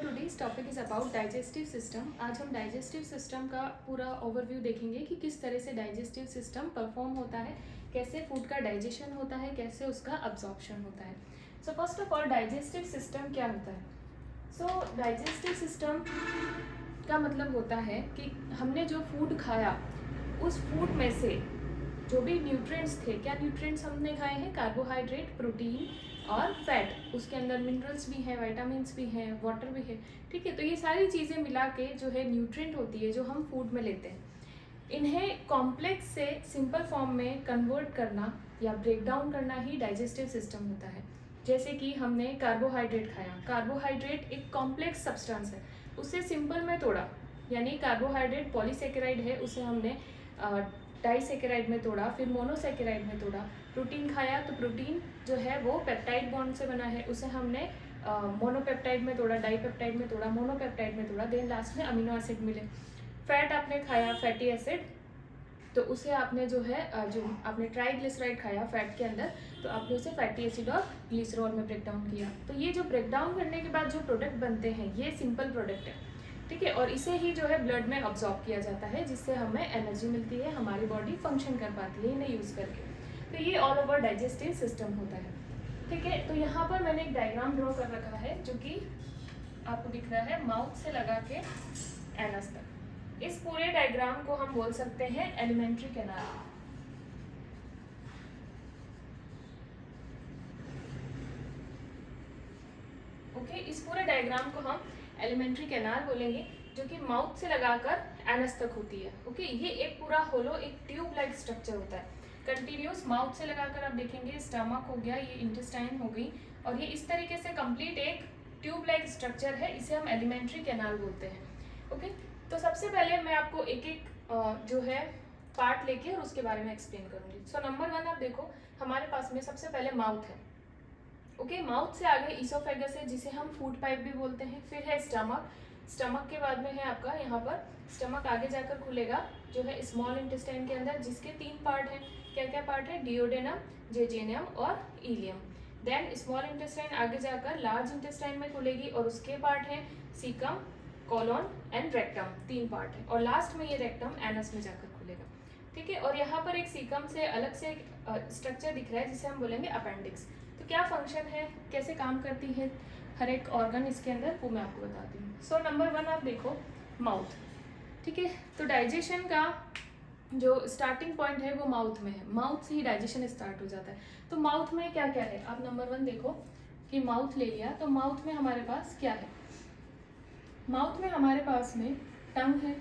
today's topic is about digestive system. आज हम digestive system का पूरा overview देखेंगे कि किस तरह से digestive system perform होता है, कैसे food का digestion होता है, कैसे उसका absorption होता है. So first of all digestive system क्या होता है? So digestive system का मतलब होता है कि हमने जो food खाया उस food में से जो भी न्यूट्रिएंट्स थे, क्या न्यूट्रिएंट्स हमने खाए हैं? कार्बोहाइड्रेट, प्रोटीन और फैट. उसके अंदर मिनरल्स भी हैं, विटामिन्स भी हैं, वाटर भी है. ठीक है, तो ये सारी चीज़ें मिला के जो है न्यूट्रिएंट होती है जो हम फूड में लेते हैं. इन्हें कॉम्प्लेक्स से सिंपल फॉर्म में कन्वर्ट करना या ब्रेक डाउन करना ही डाइजेस्टिव सिस्टम होता है. जैसे कि हमने कार्बोहाइड्रेट खाया. कार्बोहाइड्रेट एक कॉम्प्लेक्स सब्सटेंस है, उसे सिंपल में तोड़ा, यानी कार्बोहाइड्रेट पॉलीसेकेराइड है, उसे हमने डाइसेकेराइड में तोड़ा, फिर मोनोसेकेराइड में तोड़ा. प्रोटीन खाया तो प्रोटीन जो है वो पेप्टाइड बॉन्ड से बना है, उसे हमने मोनोपेप्टाइड में तोड़ा, डाइपेप्टाइड में तोड़ा, मोनोपेप्टाइड में तोड़ा, देन लास्ट में अमीनो एसिड मिले. फैट आपने खाया, फैटी एसिड, तो उसे आपने जो है जो आपने ट्राइग्लिसराइड खाया फैट के अंदर, तो आपने उसे फैटी एसिड और ग्लिसरॉल में ब्रेक डाउन किया. तो ये जो ब्रेक डाउन करने के बाद जो प्रोडक्ट बनते हैं ये सिंपल प्रोडक्ट है. ठीक है, और इसे ही जो है ब्लड में अब्जॉर्ब किया जाता है, जिससे हमें एनर्जी मिलती है, हमारी बॉडी फंक्शन कर पाती है इन्हें यूज़ करके. तो ये ऑल ओवर डाइजेस्टिव सिस्टम होता है. ठीक है, तो यहाँ पर मैंने एक डायग्राम ड्रॉ कर रखा है जो कि आपको दिख रहा है माउथ से लगा के एनस तक. इस पूरे डायग्राम को हम बोल सकते हैं एलिमेंट्री कैनाल. ओके, इस पूरे डायग्राम को हम एलिमेंट्री कैनाल बोलेंगे, जो कि माउथ से लगाकर एनस तक होती है. ओके, ये एक पूरा होलो एक ट्यूब लाइक स्ट्रक्चर होता है. कंटिन्यूस माउथ से लगाकर आप देखेंगे स्टमक हो गया, ये इंटेस्टाइन हो गई, और ये इस तरीके से कंप्लीट एक ट्यूब लाइक स्ट्रक्चर है, इसे हम एलिमेंट्री कैनाल बोलते हैं. ओके, तो सबसे पहले मैं आपको एक एक जो है पार्ट लेके और उसके बारे में एक्सप्लेन करूंगी. सो नंबर 1 आप देखो, हमारे पास में सबसे पहले माउथ है. ओके, माउथ से आगे ईसोफेगस है, जिसे हम फूड पाइप भी बोलते हैं. फिर है स्टमक. स्टमक के बाद में है आपका यहाँ पर स्टमक आगे जाकर खुलेगा जो है स्मॉल इंटेस्टाइन के अंदर, जिसके 3 पार्ट हैं. क्या क्या पार्ट है? डिओडेनम, जेजेनियम और इलियम. देन स्मॉल इंटेस्टाइन आगे जाकर लार्ज इंटेस्टाइन में खुलेगी और उसके पार्ट हैं caecum, colon and rectum. 3 part है, और लास्ट में ये रेक्टम एनस में जाकर खुलेगा. ठीक है, और यहाँ पर एक सीकम से अलग से स्ट्रक्चर दिख रहा है जिसे हम बोलेंगे अपेंडिक्स. तो क्या फंक्शन है, कैसे काम करती है हर एक ऑर्गन इसके अंदर, वो मैं आपको बताती हूँ. सो नंबर 1 आप देखो माउथ. ठीक है, तो डाइजेशन का जो स्टार्टिंग पॉइंट है वो माउथ में है. माउथ से ही डाइजेशन स्टार्ट हो जाता है. तो माउथ में क्या क्या है, आप नंबर 1 देखो कि माउथ ले लिया, तो माउथ में हमारे पास क्या है? माउथ में हमारे पास में टंग है,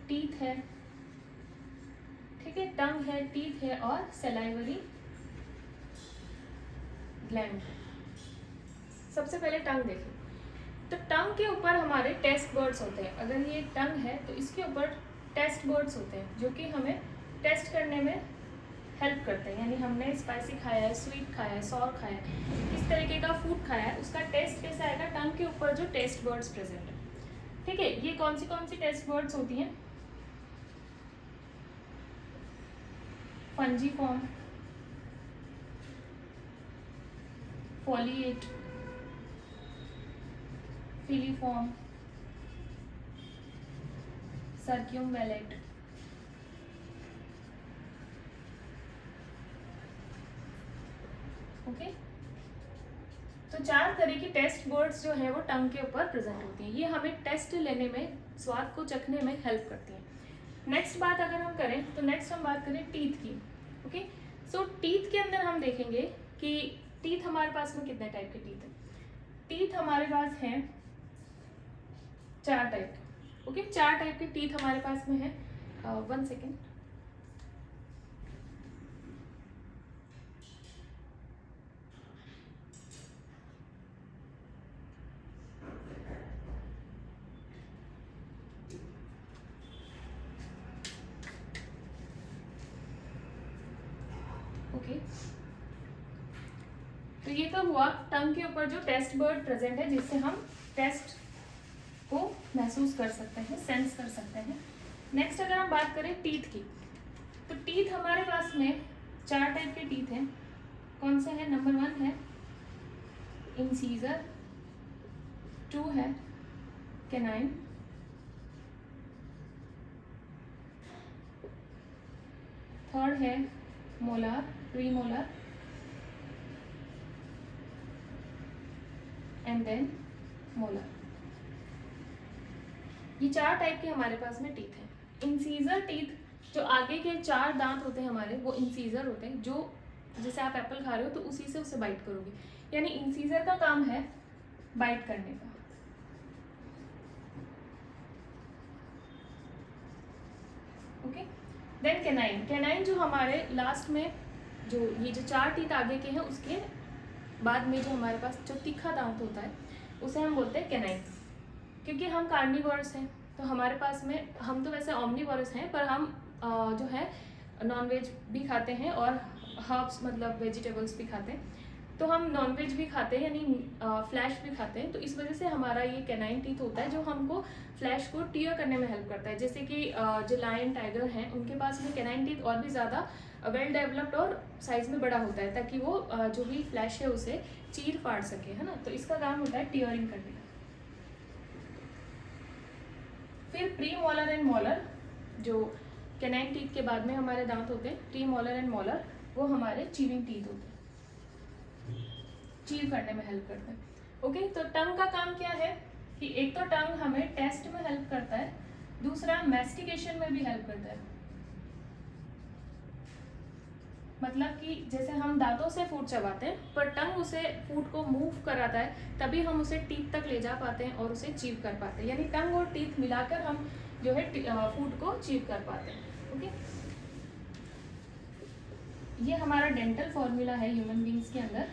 टीथ है. ठीक है, टंग है, टीथ है और सलाइवरी ग्लैंड है. सबसे पहले टंग देखें, तो टंग के ऊपर हमारे टेस्ट बर्ड्स होते हैं. अगर ये टंग है तो इसके ऊपर टेस्ट बर्ड्स होते हैं जो कि हमें टेस्ट करने में हेल्प करते हैं. यानी हमने स्पाइसी खाया है, स्वीट खाया है, सॉर खाया है, किस तरीके का फूड खाया है, उसका टेस्ट कैसा आएगा? टंग के ऊपर जो टेस्ट बर्ड्स प्रेजेंट है. ठीक है, ये कौन सी टेस्ट बर्ड्स होती हैं? फंजीफॉर्म, फॉलिएट, फिलीफॉर्म, सर्क्यूमवेलेट. ओके, तो 4 तरह की टेस्ट बर्ड्स जो है वो टंग के ऊपर प्रेजेंट होती हैं. ये हमें टेस्ट लेने में, स्वाद को चखने में हेल्प करती हैं. नेक्स्ट बात अगर हम करें तो नेक्स्ट हम बात करें टीथ की. ओके, सो टीथ के अंदर हम देखेंगे कि टीथ हमारे पास में कितने टाइप के टीथ हैं. टीथ हमारे पास हैं 4 टाइप के. ओके, 4 टाइप के टीथ हमारे पास में है. 1 सेकेंड. ओके, तो ये कब हुआ? टंग के ऊपर जो टेस्ट बर्ड प्रेजेंट है, जिससे हम टेस्ट को महसूस कर सकते हैं, सेंस कर सकते हैं. नेक्स्ट अगर हम बात करें टीथ की, तो टीथ हमारे पास में 4 टाइप के टीथ हैं. कौन से हैं? नंबर 1 है इंसीजर, 2 है कैनाइन, थर्ड है molar, premolar, and then molar. ये 4 टाइप के हमारे पास में टीथ हैं। इंसीजर टीथ, जो आगे के 4 दांत होते हैं हमारे, वो इंसीजर होते हैं। जो जैसे आप एप्पल खा रहे हो तो उसी से उसे बाइट करोगे, यानी इंसीजर का काम है बाइट करने का। Okay, then canine. कैनाइन जो हमारे लास्ट में, जो ये जो 4 टीथ आगे के हैं उसके बाद में जो हमारे पास जो तीखा दांत होता है उसे हम बोलते हैं कैनाइन। क्योंकि हम कार्निवोरस हैं तो हमारे पास में, हम तो वैसे ओमनिवोरस हैं पर हम जो है नॉनवेज भी खाते हैं और हर्ब्स मतलब वेजिटेबल्स भी खाते हैं। तो हम नॉनवेज भी खाते हैं यानी फ्लैश भी खाते हैं, तो इस वजह से हमारा ये कैनाइन टीथ होता है जो हमको फ्लैश को टीयर करने में हेल्प करता है। जैसे कि जो लायन टाइगर हैं उनके पास में कैनाइन टीथ और भी ज़्यादा वेल डेवलप्ड और साइज में बड़ा होता है ताकि वो जो भी फ्लैश है उसे चीर फाड़ सके, है ना। तो इसका काम होता है टीयरिंग करने का। फिर प्री मोलर एंड मोलर, जो कैनाइन टीथ के बाद में हमारे दांत होते हैं, प्री मोलर एंड मोलर, वो हमारे चीविंग टीथ होते हैं, चीव करने में हेल्प करते हैं। ओके, तो टंग का काम क्या है कि एक तो टंग हमें टेस्ट में हेल्प करता है, दूसरा मैस्टिकेशन में भी हेल्प करता है। मतलब कि जैसे हम दांतों से फूड चबाते हैं पर टंग उसे फूड को मूव कराता है, तभी हम उसे टीथ तक ले जा पाते हैं और उसे चीव कर पाते हैं। यानी टंग और टीथ मिलाकर हम जो है फूड को चीव कर पाते हैं। ओके, ये हमारा डेंटल फॉर्मूला है ह्यूमन बींग्स के अंदर।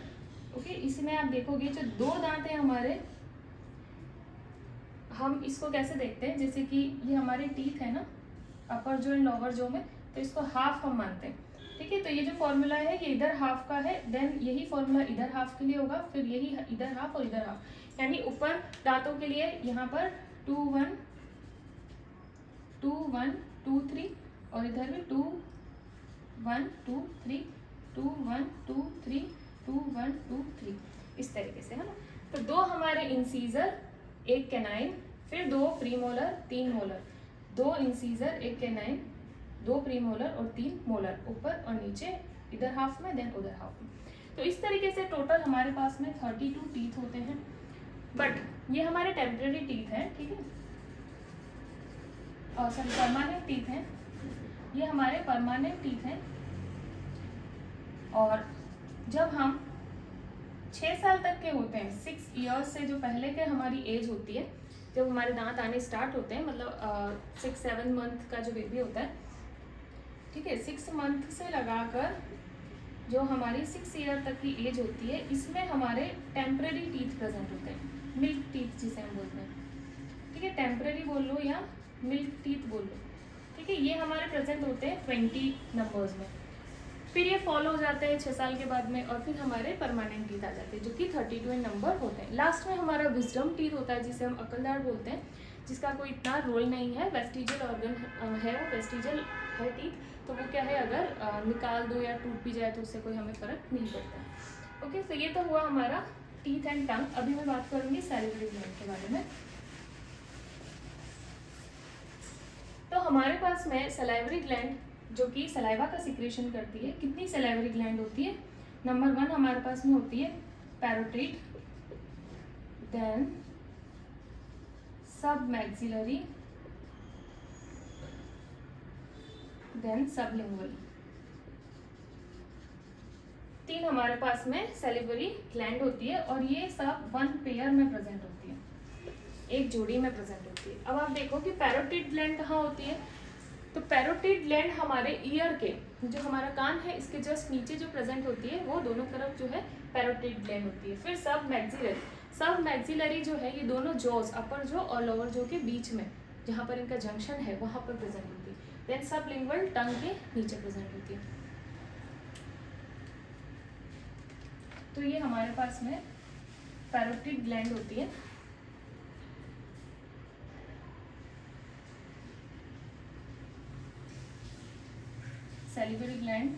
ओके, इसमें आप देखोगे जो 2 दांत हैं हमारे, हम इसको कैसे देखते हैं, जैसे कि ये हमारे टीथ है ना अपर जो एंड लोअर जो में, तो इसको हाफ हम मानते हैं। ठीक है, तो ये जो फॉर्मूला है ये इधर हाफ का है, देन यही फॉर्मूला इधर हाफ के लिए होगा, फिर यही इधर हाफ और इधर हाफ। यानी ऊपर दांतों के लिए यहाँ पर 2 1 2 1 2 3 और इधर भी 2 1 2 3 2 1 2 3 2 1 2 3, इस तरीके से, है ना। तो 2 हमारे इंसीजर, 1 कैनाइन, फिर 2 premolar, 3 molar, 2 incisor, 1 canine, 2 premolar और 3 मोलर, ऊपर और नीचे, इधर हाफ में देन उधर हाफ में। तो इस तरीके से टोटल हमारे पास में 32 टीथ होते हैं। बट ये हमारे टेम्परेरी टीथ हैं, ठीक है, और सॉरी परमानेंट टीथ हैं, ये हमारे परमानेंट टीथ हैं। और जब हम 6 साल तक के होते हैं, 6 ईयर्स से जो पहले के हमारी एज होती है, जब हमारे दांत आने स्टार्ट होते हैं, मतलब 6-7 मंथ का जो बेबी होता है, ठीक है, 6 मंथ से लगाकर जो हमारी 6 ईयर तक की एज होती है, इसमें हमारे टेम्परेरी टीथ प्रेजेंट होते हैं, मिल्क टीथ जिसे हम बोलते हैं। ठीक है, टेम्परेरी बोल लो या मिल्क टीथ बोल लो। ठीक है, ये हमारे प्रेजेंट होते हैं 20 नंबर्स में। फिर ये फॉलो हो जाते हैं 6 साल के बाद में, और फिर हमारे परमानेंट टीथ आ जाते हैं जो कि 32 नंबर होते हैं। लास्ट में हमारा विजडम टीथ होता है जिसे हम अकलदाढ़ बोलते हैं, जिसका कोई इतना रोल नहीं है, वेस्टिजल ऑर्गन है, वो वेस्टिजल है टीथ, तो वो क्या है अगर निकाल दो या टूट भी जाए तो उससे कोई हमें फ़र्क नहीं पड़ता। ओके, तो ये तो हुआ हमारा टीथ एंड टंग। अभी मैं बात करूँगी सैलिवरी ग्लैंड के बारे में। तो हमारे पास में सलाइवरी ग्लैंड जो कि सलाइवा का सिक्रेशन करती है। कितनी सलाइवरी ग्लैंड होती है? नंबर 1 हमारे पास में होती है parotid, then submaxillary, then sublingual. 3 हमारे पास में सैलिवरी ग्लैंड होती है और ये सब 1 पेयर में प्रेजेंट होती है, एक जोड़ी में प्रेजेंट होती है। अब आप देखो कि पैरोटिड ग्लैंड कहाँ होती है, तो पैरोटिड ग्लैंड हमारे ईयर के, जो हमारा कान है इसके जस्ट नीचे जो प्रेजेंट होती है, वो दोनों तरफ जो है पैरोटिड ग्लैंड होती है। फिर सब मैक्सिलरी, सब मैक्सिलरी जो है ये दोनों जॉज, अपर जॉ और लोअर जॉ के बीच में जहाँ पर इनका जंक्शन है वहाँ पर प्रेजेंट होती है। देन सबलिंगुअल टंग के नीचे प्रेजेंट होती है। तो ये हमारे पास में पैरोटिड ग्लैंड होती है। सैलिवरी ग्लैंड,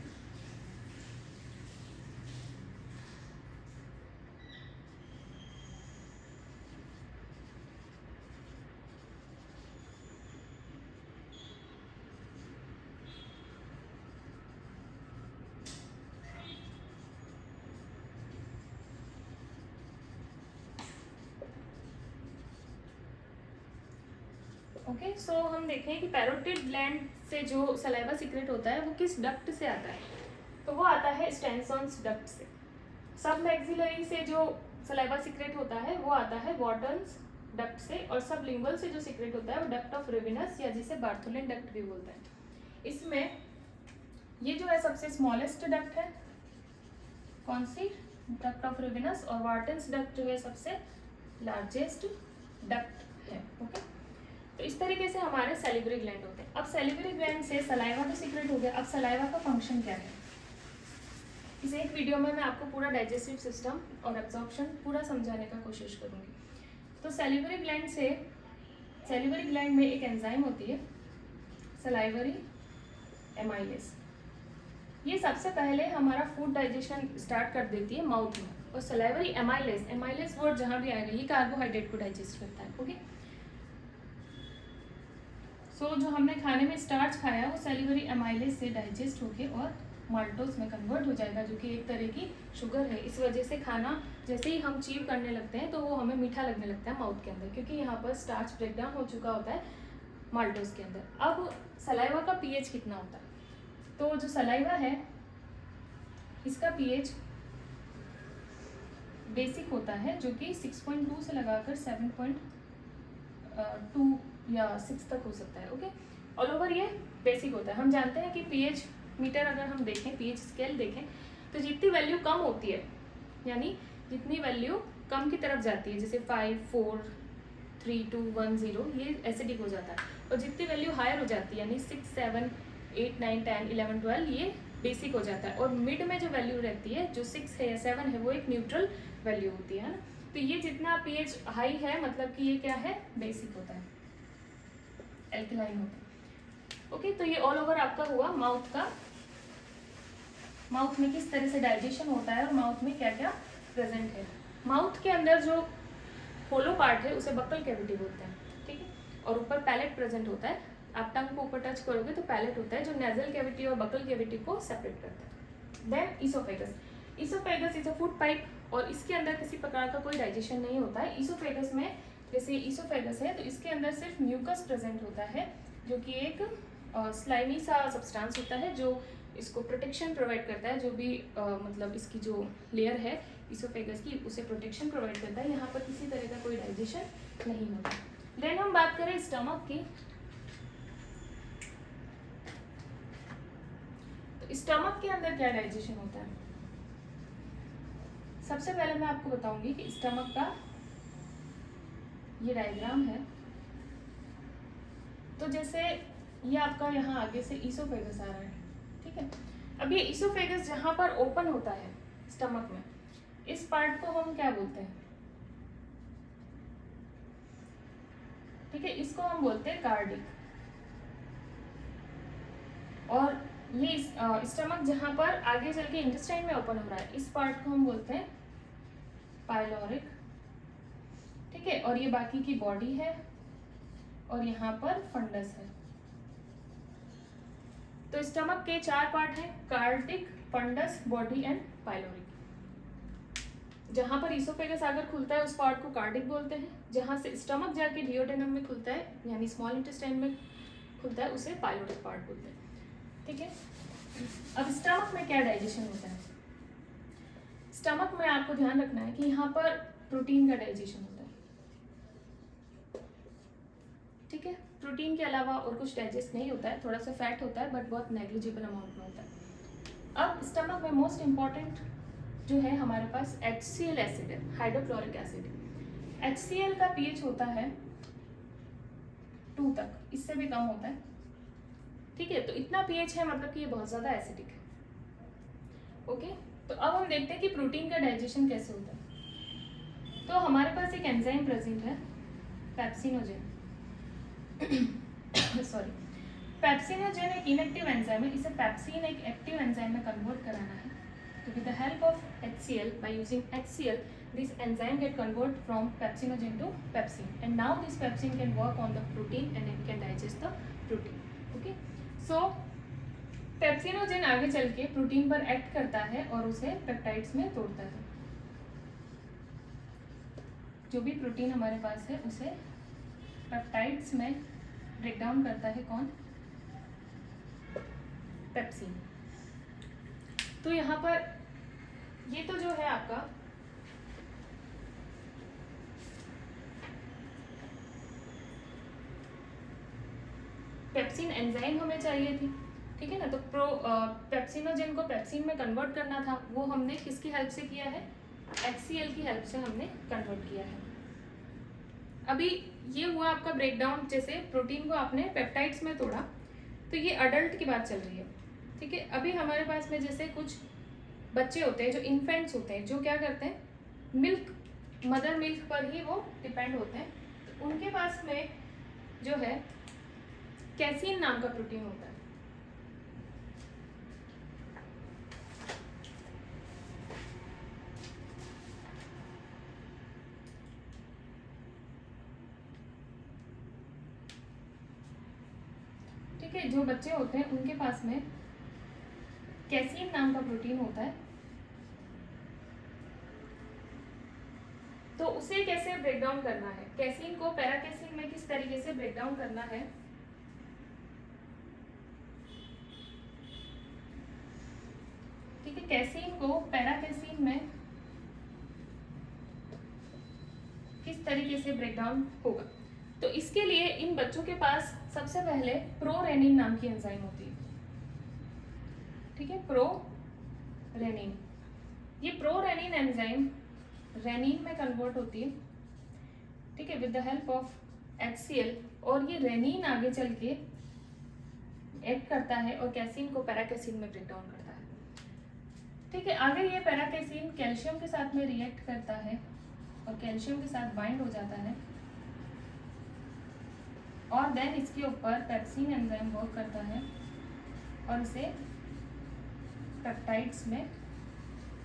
ओके, सो हम देखें कि पैरोटिड ग्लैंड से जो सलाइवा सीक्रेट होता है वो किस डक्ट से आता है, तो वो आता है स्टेनसन्स डक्ट से। सब मैक्सिलरी से जो सलाइवा सीक्रेट होता है वो आता है वॉटर्न्स डक्ट से, और सब लिंगुअल से जो सीक्रेट होता है वो डक्ट ऑफ रेविनस या जिसे बार्थोलिन डक्ट भी बोलते हैं। इसमें ये जो है सबसे स्मॉलेस्ट डक्ट है, कौन सी, डक्ट ऑफ रेविनस, और वार्टन्स डक्ट जो है सबसे लार्जेस्ट डक्ट है। ओके, तो इस तरीके से हमारे सैलिवरी ग्लैंड होते हैं। अब सैलिवरी ग्लैंड से सलाइवा तो सीक्रेट हो गया, अब सलाइवा का फंक्शन क्या है, इस एक वीडियो में मैं आपको पूरा डाइजेस्टिव सिस्टम और एब्जॉर्प्शन पूरा समझाने का कोशिश करूंगी। तो सैलिवरी ग्लैंड में एक एंजाइम होती है सलाइवरी एमाइलेज। ये सबसे पहले हमारा फूड डाइजेशन स्टार्ट कर देती है माउथ में, और सलाइवरी एमाइलेज वर्ड जहाँ भी आएगा ये कार्बोहाइड्रेट को डाइजेस्ट करता है। ओके, सो जो हमने खाने में स्टार्च खाया वो सैलिवरी एमाइलेज से डाइजेस्ट होके और माल्टोज में कन्वर्ट हो जाएगा, जो कि एक तरह की शुगर है। इस वजह से खाना जैसे ही हम चीव करने लगते हैं तो वो हमें मीठा लगने लगता है माउथ के अंदर, क्योंकि यहाँ पर स्टार्च ब्रेकडाउन हो चुका होता है माल्टोज के अंदर। अब सलाइवा का पीएच कितना होता है, तो जो सलाइवा है इसका पीएच बेसिक होता है, जो कि 6.2 से लगाकर 7.2 या 6 तक हो सकता है। ओके, ऑल ओवर ये बेसिक होता है। हम जानते हैं कि पीएच मीटर अगर हम देखें, पीएच स्केल देखें, तो जितनी वैल्यू कम होती है, यानी जितनी वैल्यू कम की तरफ जाती है, जैसे 5, 4, 3, 2, 1, 0, ये एसिडिक हो जाता है, और जितनी वैल्यू हायर हो जाती है यानी 6, 7, 8, 9, 10, 11, 12 ये बेसिक हो जाता है, और मिड में जो वैल्यू रहती है जो 6 है या 7 है वो एक न्यूट्रल वैल्यू होती है ना। तो ये जितना पीएच हाई है मतलब कि ये क्या है, बेसिक होता है, एल्कलाइन होता है। ओके, तो ये ऑल ओवर आपका हुआ माउथ का, माउथ में किस तरह से डाइजेशन होता है और माउथ में क्या क्या प्रेजेंट है। माउथ के अंदर जो होलो पार्ट है उसे बक्कल कैविटी बोलते हैं, ठीक है, और ऊपर पैलेट प्रेजेंट होता है। आप टंग को ऊपर टच करोगे तो पैलेट होता है जो नेजल कैविटी और बक्कल कैविटी को सेपरेट करता है। Then oesophagus is a food pipe, और इसके अंदर किसी प्रकार का कोई डाइजेशन नहीं होता है। ईसोफेगस में जैसे ईसोफेगस है तो इसके अंदर सिर्फ म्यूकस प्रेजेंट होता है, जो कि एक स्लाइमी सा सब्सटेंस होता है जो इसको प्रोटेक्शन प्रोवाइड करता है, जो भी मतलब इसकी जो लेयर है ईसोफेगस की उसे प्रोटेक्शन प्रोवाइड करता है। यहाँ पर किसी तरह का कोई डाइजेशन नहीं होता। देन हम बात करें स्टमक की, तो स्टमक के अंदर क्या डाइजेशन होता है। सबसे पहले मैं आपको बताऊंगी कि स्टमक का ये डायग्राम है। तो जैसे ये आपका यहाँ आगे से ईसोफेगस आ रहा है, ठीक है। अब ये ईसोफेगस जहाँ पर ओपन होता है स्टमक में, इस पार्ट को हम क्या बोलते हैं, ठीक है, इसको हम बोलते हैं कार्डिक। और ये स्टमक जहाँ पर आगे चल के इंटेस्टाइन में ओपन हो रहा है, इस पार्ट को हम बोलते हैं पाइलोरिक, ठीक है। और ये बाकी की बॉडी है, और यहाँ पर फंडस है। तो स्टमक के 4 पार्ट हैं, cardiac, fundus, body and pyloric. जहां पर ईसोफेगस आकर खुलता है उस पार्ट को कार्डिक बोलते हैं, जहां से स्टमक जाके डिओडेनम में खुलता है यानी स्मॉल इंटेस्टाइन में खुलता है उसे पाइलोरिक पार्ट बोलते हैं, ठीक है। अब स्टमक में क्या डाइजेशन होता है। स्टमक में आपको ध्यान रखना है कि यहाँ पर प्रोटीन का डाइजेशन होता है, ठीक है। प्रोटीन के अलावा और कुछ डाइजेस्ट नहीं होता है, थोड़ा सा फैट होता है बट बहुत नेग्लिजिबल अमाउंट में होता है। अब स्टमक में मोस्ट इंपॉर्टेंट जो है हमारे पास HCl एसिड है, हाइड्रोक्लोरिक एसिड। HCl का पीएच होता है 2 तक, इससे भी कम होता है, ठीक है। तो इतना पीएच है मतलब कि ये बहुत ज़्यादा एसिडिक है, ओके। तो अब हम देखते हैं कि प्रोटीन का डाइजेशन कैसे होता है। तो हमारे पास एक एंजाइम प्रेजेंट है पेप्सिनोजेन सॉरी, पेप्सिनोजेन एक इनएक्टिव एंजाइम है, इसे पेप्सिन एक एक्टिव एंजाइम में कन्वर्ट कराना है। तो with the help of HCl, by using HCl, this enzyme get convert from pepsinogen to pepsin, and now this pepsin can work on the protein and it can digest the protein, okay. So pepsinogen आगे चल के protein पर act करता है और उसे peptides में तोड़ता है। जो भी प्रोटीन हमारे पास है उसे पेप्टाइड्स में ब्रेक डाउन करता है कौन? पेप्सिन। तो यहाँ पर ये तो जो है आपका पेप्सिन एंजाइम हमें चाहिए थी, ठीक है ना। तो पेप्सिनोजेन को पेप्सिन में कन्वर्ट करना था, वो हमने किसकी हेल्प से किया है? HCl की हेल्प से हमने कन्वर्ट किया है। अभी ये हुआ आपका ब्रेकडाउन, जैसे प्रोटीन को आपने पेप्टाइड्स में तोड़ा, तो ये अडल्ट की बात चल रही है, ठीक है। अभी हमारे पास में जैसे कुछ बच्चे होते हैं जो इन्फेंट्स होते हैं, जो क्या करते हैं, मिल्क, मदर मिल्क पर ही वो डिपेंड होते हैं। तो उनके पास में जो है कैसीन नाम का प्रोटीन होता है। ठीक है, जो बच्चे होते हैं उनके पास में कैसीन नाम का प्रोटीन होता है। तो उसे कैसे ब्रेक डाउन करना है, कैसीन को पैराकेसीन में किस तरीके से ब्रेक डाउन करना है, ठीक है। कैसीन को पैराकेसीन में किस तरीके से ब्रेक डाउन होगा, तो इसके लिए इन बच्चों के पास सबसे पहले प्रोरेनिन नाम की एंजाइम होती है, ठीक है। प्रोरेनिन, ये प्रोरेनिन एंजाइम रेनिन में कन्वर्ट होती है, ठीक है, with the help of HCl, और ये रेनिन आगे चल के एक्ट करता है और कैसीन को पैराकेसीन में ब्रेक डाउन करता है, ठीक है। आगे ये पैराकेसीन कैल्शियम के साथ में रिएक्ट करता है और कैल्शियम के साथ बाइंड हो जाता है, और देन इसके ऊपर पेप्सिन एंजाइम वर्क करता है और इसे पेप्टाइड्स में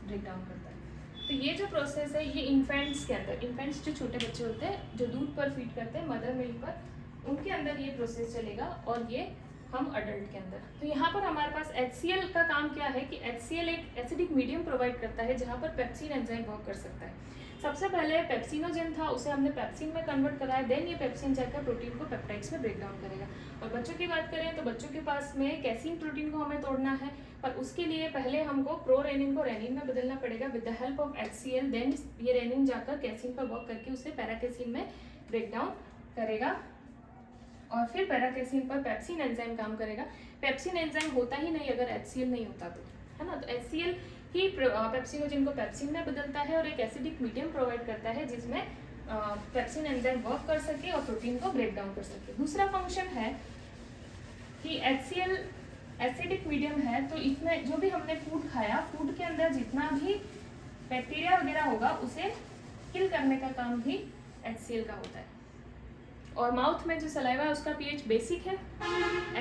ब्रेक डाउन करता है। तो ये जो प्रोसेस है, ये इन्फेंट्स के अंदर, इन्फेंट्स जो छोटे बच्चे होते हैं जो दूध पर फीड करते हैं, मदर मिल्क पर, उनके अंदर ये प्रोसेस चलेगा, और ये हम अडल्ट के अंदर। तो यहाँ पर हमारे पास HCl का काम क्या है कि HCl एक एसिडिक मीडियम प्रोवाइड करता है जहाँ पर पेप्सिन एंजाइम वर्क कर सकता है। सबसे पहले पेप्सिनोजेन था, उसे हमने पेप्सिन में कन्वर्ट कराया, देन ये पेप्सिन जाकर प्रोटीन को पेप्टाइड्स में ब्रेक डाउन करेगा। और बच्चों की बात करें तो बच्चों के पास में कैसीन प्रोटीन को हमें तोड़ना है, पर उसके लिए पहले हमको प्रोरेनिन को रेनिन में बदलना पड़ेगा with the help of HCl, then ये रेनिन जाकर कैसीन पर वर्क करके उसे पैराकेसीन में ब्रेक डाउन करेगा, और फिर पैराकेसीन पर पेप्सिन एंजाइम काम करेगा। पेप्सिन एंजाइम होता ही नहीं अगर HCl नहीं होता तो, है ना। तो HCl ही पेप्सिनोजेन को पेप्सिन में बदलता है और एक एसिडिक मीडियम प्रोवाइड करता है जिसमें पेप्सिन एंजाइम वर्क कर सके और प्रोटीन को ब्रेक डाउन कर सके। दूसरा फंक्शन है कि HCl एसिडिक मीडियम है, तो इसमें जो भी हमने फूड खाया, फूड के अंदर जितना भी बैक्टीरिया वगैरह होगा उसे किल करने का काम भी HCl का होता है। और माउथ में जो सलाइवा है उसका pH बेसिक है,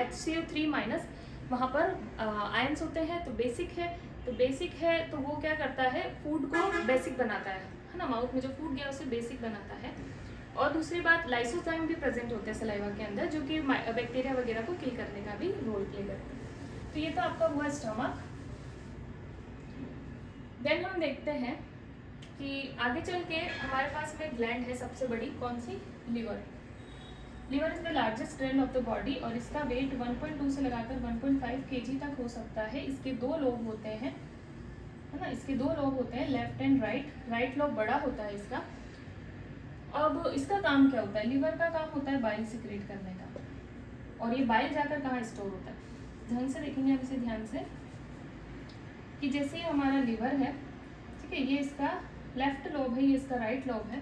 HCl3-, वहाँ पर आयंस होते हैं, तो बेसिक है। तो बेसिक है तो वो क्या करता है, फूड को बेसिक बनाता है ना, माउथ में जो फूड गया उसे बेसिक बनाता है। और दूसरी बात, लाइसोजाइम भी प्रेजेंट होते हैं सलाइवा के अंदर, जो कि बैक्टीरिया वगैरह को किल करने का भी रोल प्ले करते हैं। तो ये तो आपका हुआ स्टमक। देन हम देखते हैं कि आगे चल के हमारे पास में ग्लैंड है सबसे बड़ी, कौन सी? Liver. Liver is the largest gland of the body, और इसका वेट 1.2 से लगाकर 1.5 kg तक हो सकता है। इसके दो लोब होते हैं, है ना, इसके दो लोब होते हैं, left and right. Right lobe बड़ा होता है इसका। अब इसका काम क्या होता है? लिवर का काम होता है बाइल सिक्रेट करने का, और ये बाइल जाकर कहाँ स्टोर होता है? ध्यान से देखेंगे आप इसे, ध्यान से, कि जैसे ही हमारा लिवर है, ठीक है, ये इसका लेफ्ट लोब है, ये इसका राइट लोब है,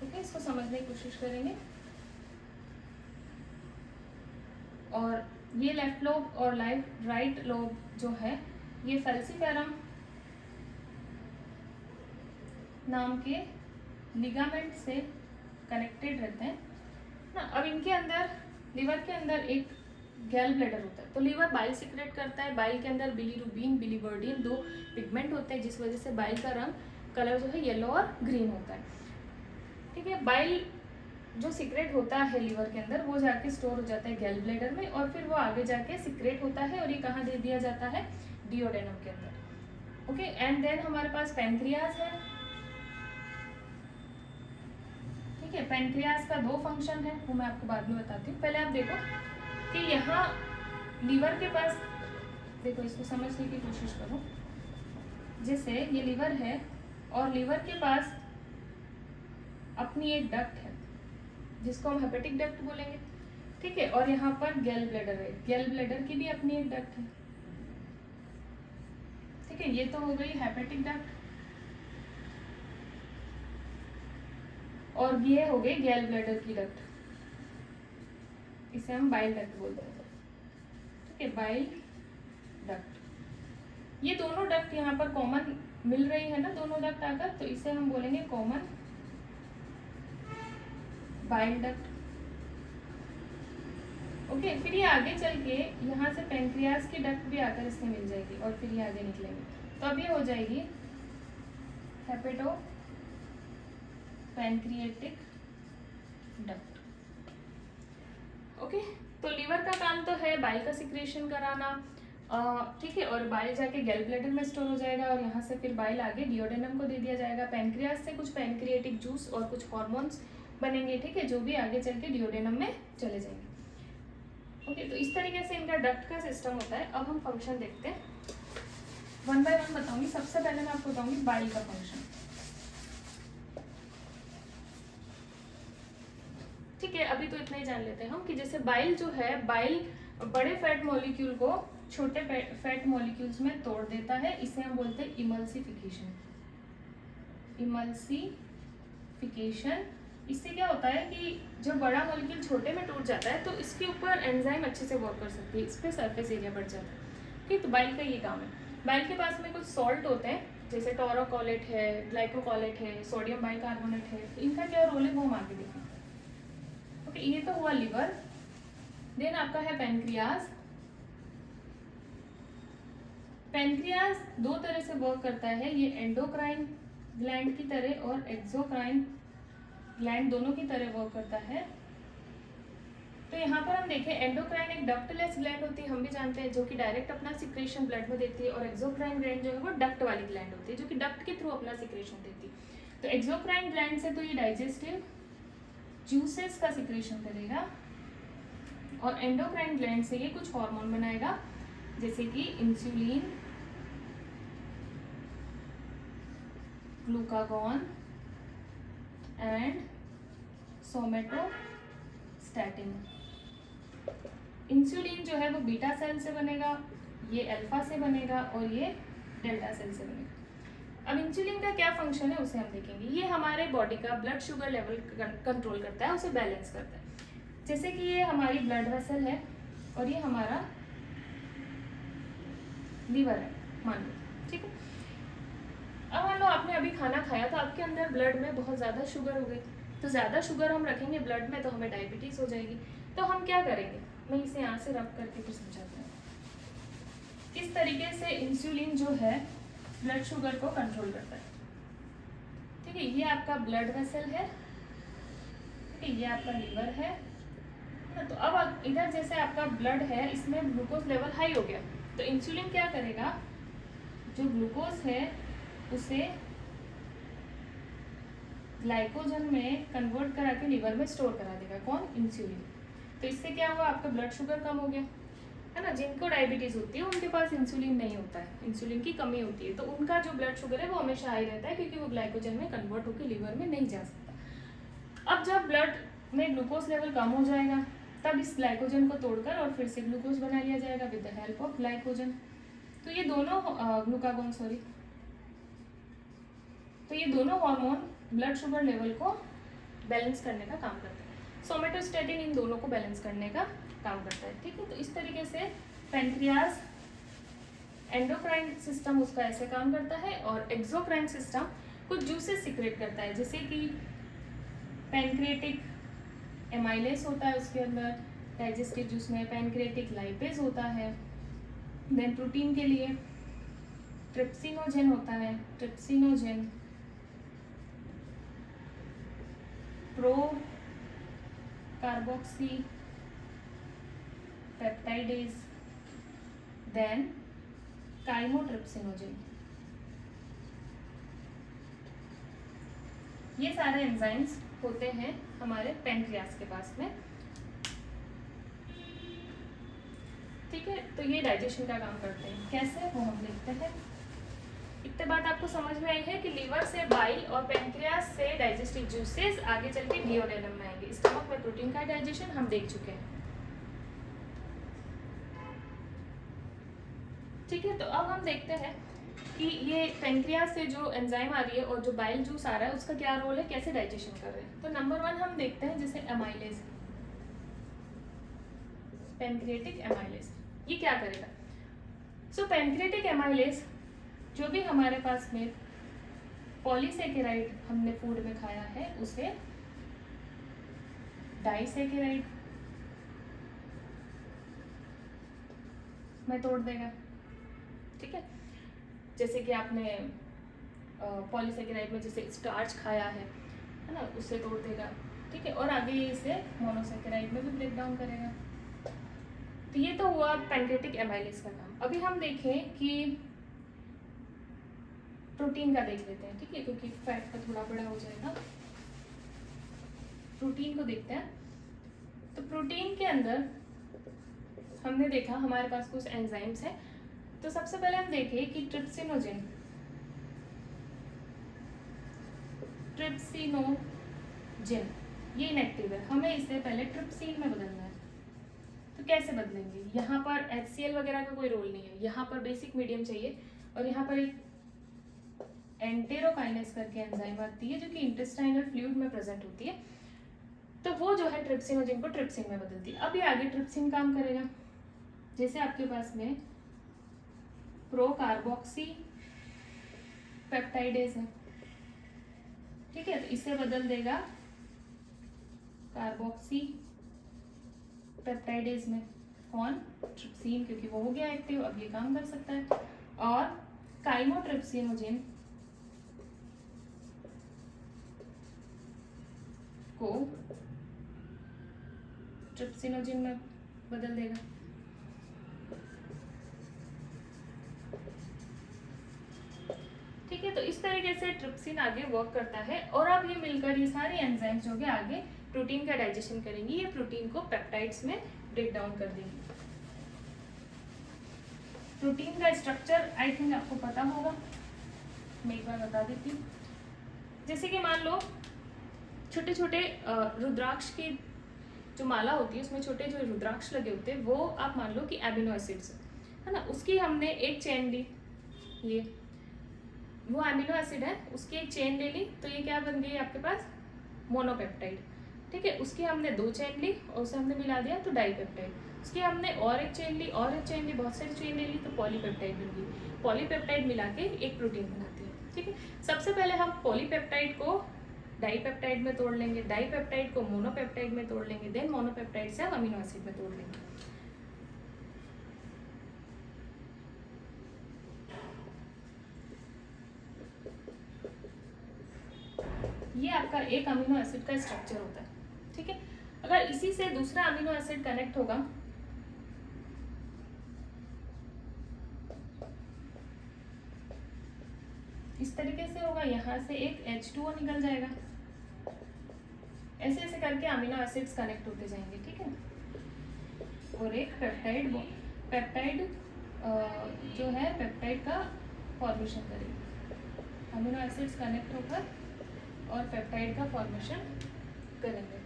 ठीक है, इसको समझने की कोशिश करेंगे। और ये लेफ्ट लोब और राइट लोब जो है, ये फैल्सीफेरम नाम के लिगामेंट से कनेक्टेड रहते हैं ना। अब इनके अंदर, लिवर के अंदर एक गैल ब्लैडर होता है, तो लिवर बाइल सिक्रेट करता है। बाइल के अंदर बिलीरुबिन, बिलीवर्डिन, दो पिगमेंट होते हैं जिस वजह से बाइल का रंग, कलर जो है येलो और ग्रीन होता है, ठीक है। बाइल जो सिक्रेट होता है लिवर के अंदर, वो जाके स्टोर हो जाता है गैल ब्लैडर में, और फिर वो आगे जाके सिक्रेट होता है, और ये कहाँ दे दिया जाता है? डिओडेनम के अंदर, ओके। एंड देन हमारे पास पैंक्रियाज है, ठीक है। पैनक्रियाज का 2 फंक्शन है, वो मैं आपको बाद में बताती हूँ। पहले आप देखो कि यहाँ लीवर के पास, देखो इसको समझने की कोशिश करो। जैसे ये लीवर है और लीवर के पास अपनी एक डक्ट है जिसको हम हेपेटिक डक्ट बोलेंगे, ठीक है। और यहाँ पर गैल ब्लैडर है, गैल ब्लैडर की भी अपनी एक डक्ट है, ठीक है। ये तो हो गई हेपेटिक डक्ट, और ये हो गई गैल ब्लैडर की डक्ट, इसे हम बाइल डक्ट बोलते हैं, ठीक है, बाइल डक्ट। ये दोनों डक्ट यहाँ पर कॉमन मिल रही है ना, दोनों डक्ट आकर, तो इसे हम बोलेंगे कॉमन बाइल डक्ट। ओके, फिर ये आगे चल के यहाँ से पैनक्रियाज की डक्ट भी आकर इससे मिल जाएगी और फिर ये आगे निकलेंगे, तो अब ये हो जाएगी हेपेटो पैनक्रिएटिक डक्ट। ओके, तो लीवर का काम तो है बाइल का सिक्रेशन कराना, ठीक है, और बाइल जाके गैल ब्लैडर में स्टोर हो जाएगा और यहाँ से फिर बाइल आगे डिओडेनम को दे दिया जाएगा। पैनक्रियाज से कुछ पैनक्रिएटिक जूस और कुछ हॉर्मोन्स बनेंगे, ठीक है, जो भी आगे चल के डिओडेनम में चले जाएंगे। ओके, तो इस तरीके से इनका डक्ट का सिस्टम होता है। अब हम फंक्शन देखते हैं, 1 बाय 1 बताऊंगी। सबसे पहले मैं आपको बताऊंगी बाइल का फंक्शन, ठीक है। अभी तो इतना ही जान लेते हैं हम कि जैसे बाइल जो है, बाइल बड़े फैट मॉलिक्यूल को छोटे फैट मॉलिक्यूल्स में तोड़ देता है, इसे हम बोलते हैं इमल्सिफिकेशन। इमल्सिफिकेशन, इससे क्या होता है कि जब बड़ा मॉलिक्यूल छोटे में टूट जाता है तो इसके ऊपर एंजाइम अच्छे से वर्क कर सकती है, इस पर सरफेस एरिया बढ़ जाता है, ठीक। तो बाइल का ये काम है। बाइल के पास में कुछ सॉल्ट होते हैं, जैसे टोरोकोलेट है, ग्लाइकोकोलेट है, सोडियम बाइकार्बोनेट है, तो इनका क्या रोल है वो हम आगे देखेंगे। ओके, ये तो हुआ लिवर। देन आपका है पैनक्रियाज। पैनक्रियाज 2 तरह से वर्क करता है, ये एंडोक्राइन ग्लैंड की तरह और एक्सोक्राइन ग्लैंड दोनों की तरह वर्क करता है। तो यहाँ पर हम देखें, एंडोक्राइन एक डक्टलेस ग्लैंड होती है, हम भी जानते हैं, जो कि डायरेक्ट अपना सिक्रेशन ब्लड में देती है, और एक्सोक्राइन ग्लैंड जो है वो डक्ट वाली ग्लैंड होती है, जो कि डक्ट के थ्रू अपना सिक्रेशन देती है। तो एक्सोक्राइन ग्लैंड से तो ये डाइजेस्टिव जूसेस का सिक्रेशन करेगा, और एंडोक्राइन ग्लैंड से ये कुछ हार्मोन बनाएगा, जैसे कि insulin, glucagon and somatostatin. Insulin जो है वो बीटा सेल से बनेगा, ये अल्फा से बनेगा, और ये डेल्टा सेल से बनेगा। अब इंसुलिन का क्या फंक्शन है उसे हम देखेंगे। ये हमारे बॉडी का ब्लड शुगर लेवल कंट्रोल करता है, उसे बैलेंस करता है। जैसे कि ये हमारी ब्लड वेसल है और ये हमारा लीवर है, मान लो, ठीक है। अब मान लो आपने अभी खाना खाया तो आपके अंदर ब्लड में बहुत ज़्यादा शुगर हो गई, तो ज़्यादा शुगर हम रखेंगे ब्लड में तो हमें डायबिटीज़ हो जाएगी। तो हम क्या करेंगे, मैं इसे यहाँ से रब करके फिर समझाती हूँ। इस तरीके से इंसुलिन जो है ब्लड शुगर को कंट्रोल करता है, ठीक है। ये आपका ब्लड वेसल है, ठीक है, ये आपका लीवर है। तो अब इधर जैसे आपका ब्लड है, इसमें ग्लूकोज लेवल हाई हो गया, तो इंसुलिन क्या करेगा, जो ग्लूकोज है उसे ग्लाइकोजन में कन्वर्ट करा के लीवर में स्टोर करा देगा, कौन, इंसुलिन। तो इससे क्या हुआ, आपका ब्लड शुगर कम हो गया, है ना। जिनको डायबिटीज़ होती है उनके पास इंसुलिन नहीं होता है, इंसुलिन की कमी होती है, तो उनका जो ब्लड शुगर है वो हमेशा हाई रहता है, क्योंकि वो ग्लाइकोजन में कन्वर्ट होकर लीवर में नहीं जा सकता। अब जब ब्लड में ग्लूकोज लेवल कम हो जाएगा, तब इस ग्लाइकोजन को तोड़कर और फिर से ग्लूकोज बना लिया जाएगा with the help of glycogen. तो ये दोनों ग्लूकागॉन, सॉरी, तो ये दोनों हार्मोन ब्लड शुगर लेवल को बैलेंस करने का काम करते हैं। सोमेटोस्टैटिन इन दोनों को बैलेंस करने का काम करता है, ठीक है। तो इस तरीके से पैनक्रियाज, एंडोक्राइन सिस्टम उसका ऐसे काम करता है, और एक्सोक्राइन सिस्टम कुछ जूसेस सिक्रेट करता है, जैसे कि पैनक्रिएटिक एमाइलेस होता है उसके अंदर, डाइजेस्टिव जूस में पैनक्रिएटिक लाइपेज होता है। देन प्रोटीन के लिए ट्रिप्सिनोजेन होता है, trypsinogen, procarboxypeptidase, then chymotrypsinogen. ये सारे एंजाइम्स होते हैं हमारे पेनक्रियास के पास में, ठीक है। तो ये डाइजेशन का काम करते हैं, कैसे वो हम देखते हैं। इतने बात आपको समझ में आई है कि लीवर से बाइल और पेनक्रियास से डाइजेस्टिव जूसेस आगे चल के डिओडेनम में आएंगे। स्टमक में प्रोटीन का डाइजेशन हम देख चुके हैं, ठीक है। तो अब हम देखते हैं कि ये पेनक्रियास से जो एंजाइम आ रही है और जो बाइल जूस आ रहा है उसका क्या रोल है, कैसे डाइजेशन कर रहे हैं। तो नंबर 1 हम देखते हैं जैसे एमाइलेज, पेनक्रिएटिक एमाइलेज, ये क्या करेगा। सो पेनक्रिएटिक एमाइलेज जो भी हमारे पास में पॉलीसेकेराइड हमने फूड में खाया है उसे डाइसेकेराइड में तोड़ देगा, ठीक है। जैसे कि आपने पॉलीसेकेराइड में जैसे स्टार्च खाया है ना, उससे तोड़ देगा, ठीक है। और आगे ये इसे मोनोसेकेराइड में भी ब्रेक डाउन करेगा। तो ये तो हुआ पेनक्रिएटिक एमाइलेज का काम। अभी हम देखें कि प्रोटीन का देख लेते हैं, ठीक है, क्योंकि फैट का थोड़ा बड़ा हो जाएगा। प्रोटीन को देखते हैं। तो प्रोटीन के अंदर हमने देखा हमारे पास कुछ एंजाइम्स हैं। तो सबसे पहले हम देखें कि ट्रिप्सिनोजेन ये इनएक्टिव है, हमें इसे पहले ट्रिप्सिन में बदलना है। तो कैसे बदलेंगे, यहाँ पर HCl वगैरह का कोई रोल नहीं है, यहाँ पर बेसिक मीडियम चाहिए और यहाँ पर एक एंटेरोकाइनेस करके एंजाइम आती है जो कि इंटेस्टाइनल फ्लूइड में प्रेजेंट होती है। तो वो जो है ट्रिप्सिनोजेन को ट्रिप्सिन में बदलती है। अब ये आगे ट्रिप्सिन काम करेगा, जैसे आपके पास में प्रोकार्बोक्सी पेप्टाइडेज है, ठीक है। तो इसे बदल देगा कार्बोक्सी पेप्टाइडेज में, कौन, ट्रिप्सिन, क्योंकि वो हो गया एक्टिव, अब ये काम कर सकता है। और काइमोट्रिप्सिनोजेन को ट्रिप्सिनोजेन में बदल देगा, ठीक है। तो इस तरीके से ट्रिप्सिन आगे वर्क करता है और अब ये मिलकर ये सारे एंजाइम्स जो है आगे प्रोटीन का डाइजेशन करेंगी, ये प्रोटीन को पेप्टाइड्स में ब्रेक डाउन कर देंगी। प्रोटीन का स्ट्रक्चर आई थिंक आपको पता होगा, मैं एक बार बता देती हूँ। जैसे कि मान लो छोटे छोटे रुद्राक्ष की जो माला होती है उसमें छोटे जो रुद्राक्ष लगे होते हैं, वो आप मान लो कि एमिनो एसिड्स है ना, उसकी हमने एक चेन ली, ये वो एमिनो एसिड है, उसकी एक चेन ले ली, तो ये क्या बन गई आपके पास, मोनोपेप्टाइड, ठीक है। उसकी हमने 2 चेन ली और उसे हमने मिला दिया तो डाइपेप्टाइड। उसकी हमने और एक चेन ली और एक चेन ली, बहुत सारी चेन ले ली तो पॉलीपेप्टाइड बन गई। पॉलीपेप्टाइड मिला के एक प्रोटीन बनाती है, ठीक है। सबसे पहले हम पॉलीपेप्टाइड को डाइपेप्टाइड में तोड़ लेंगे, डाइपेप्टाइड को मोनोपेप्टाइड में तोड़ लेंगे, देन मोनोपेप्टाइड से हम अमीनो एसिड में तोड़ लेंगे। ये आपका एक अमीनो एसिड का स्ट्रक्चर होता है, ठीक है। अगर इसी से दूसरा अमीनो एसिड कनेक्ट होगा इस तरीके से होगा, यहाँ से एक H2O निकल जाएगा, ऐसे ऐसे करके अमीनो एसिड्स कनेक्ट होते जाएंगे, ठीक है। और एक पेप्टाइड जो है पेप्टाइड का फॉर्मेशन करेगी, अमीनो एसिड्स कनेक्ट होकर और पेप्टाइड का फॉर्मेशन करेंगे,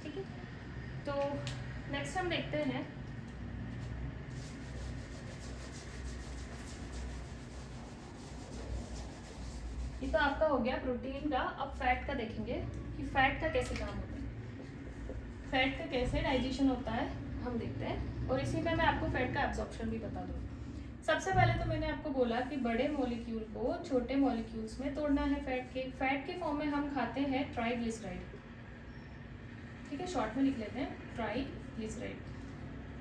ठीक है। तो नेक्स्ट हम देखते हैं ये तो आपका हो गया प्रोटीन का। अब फैट का देखेंगे कि फैट का कैसे काम होता है, फैट का कैसे डाइजेशन होता है हम देखते हैं, और इसी में मैं आपको फैट का एब्जॉर्प्शन भी बता दूँ। सबसे पहले तो मैंने आपको बोला कि बड़े मॉलिक्यूल को छोटे मॉलिक्यूल्स में तोड़ना है। फैट के फॉर्म में हम खाते हैं ट्राइग्लिसराइड, ठीक है, शॉर्ट में लिख लेते हैं ट्राइग्लिसराइड,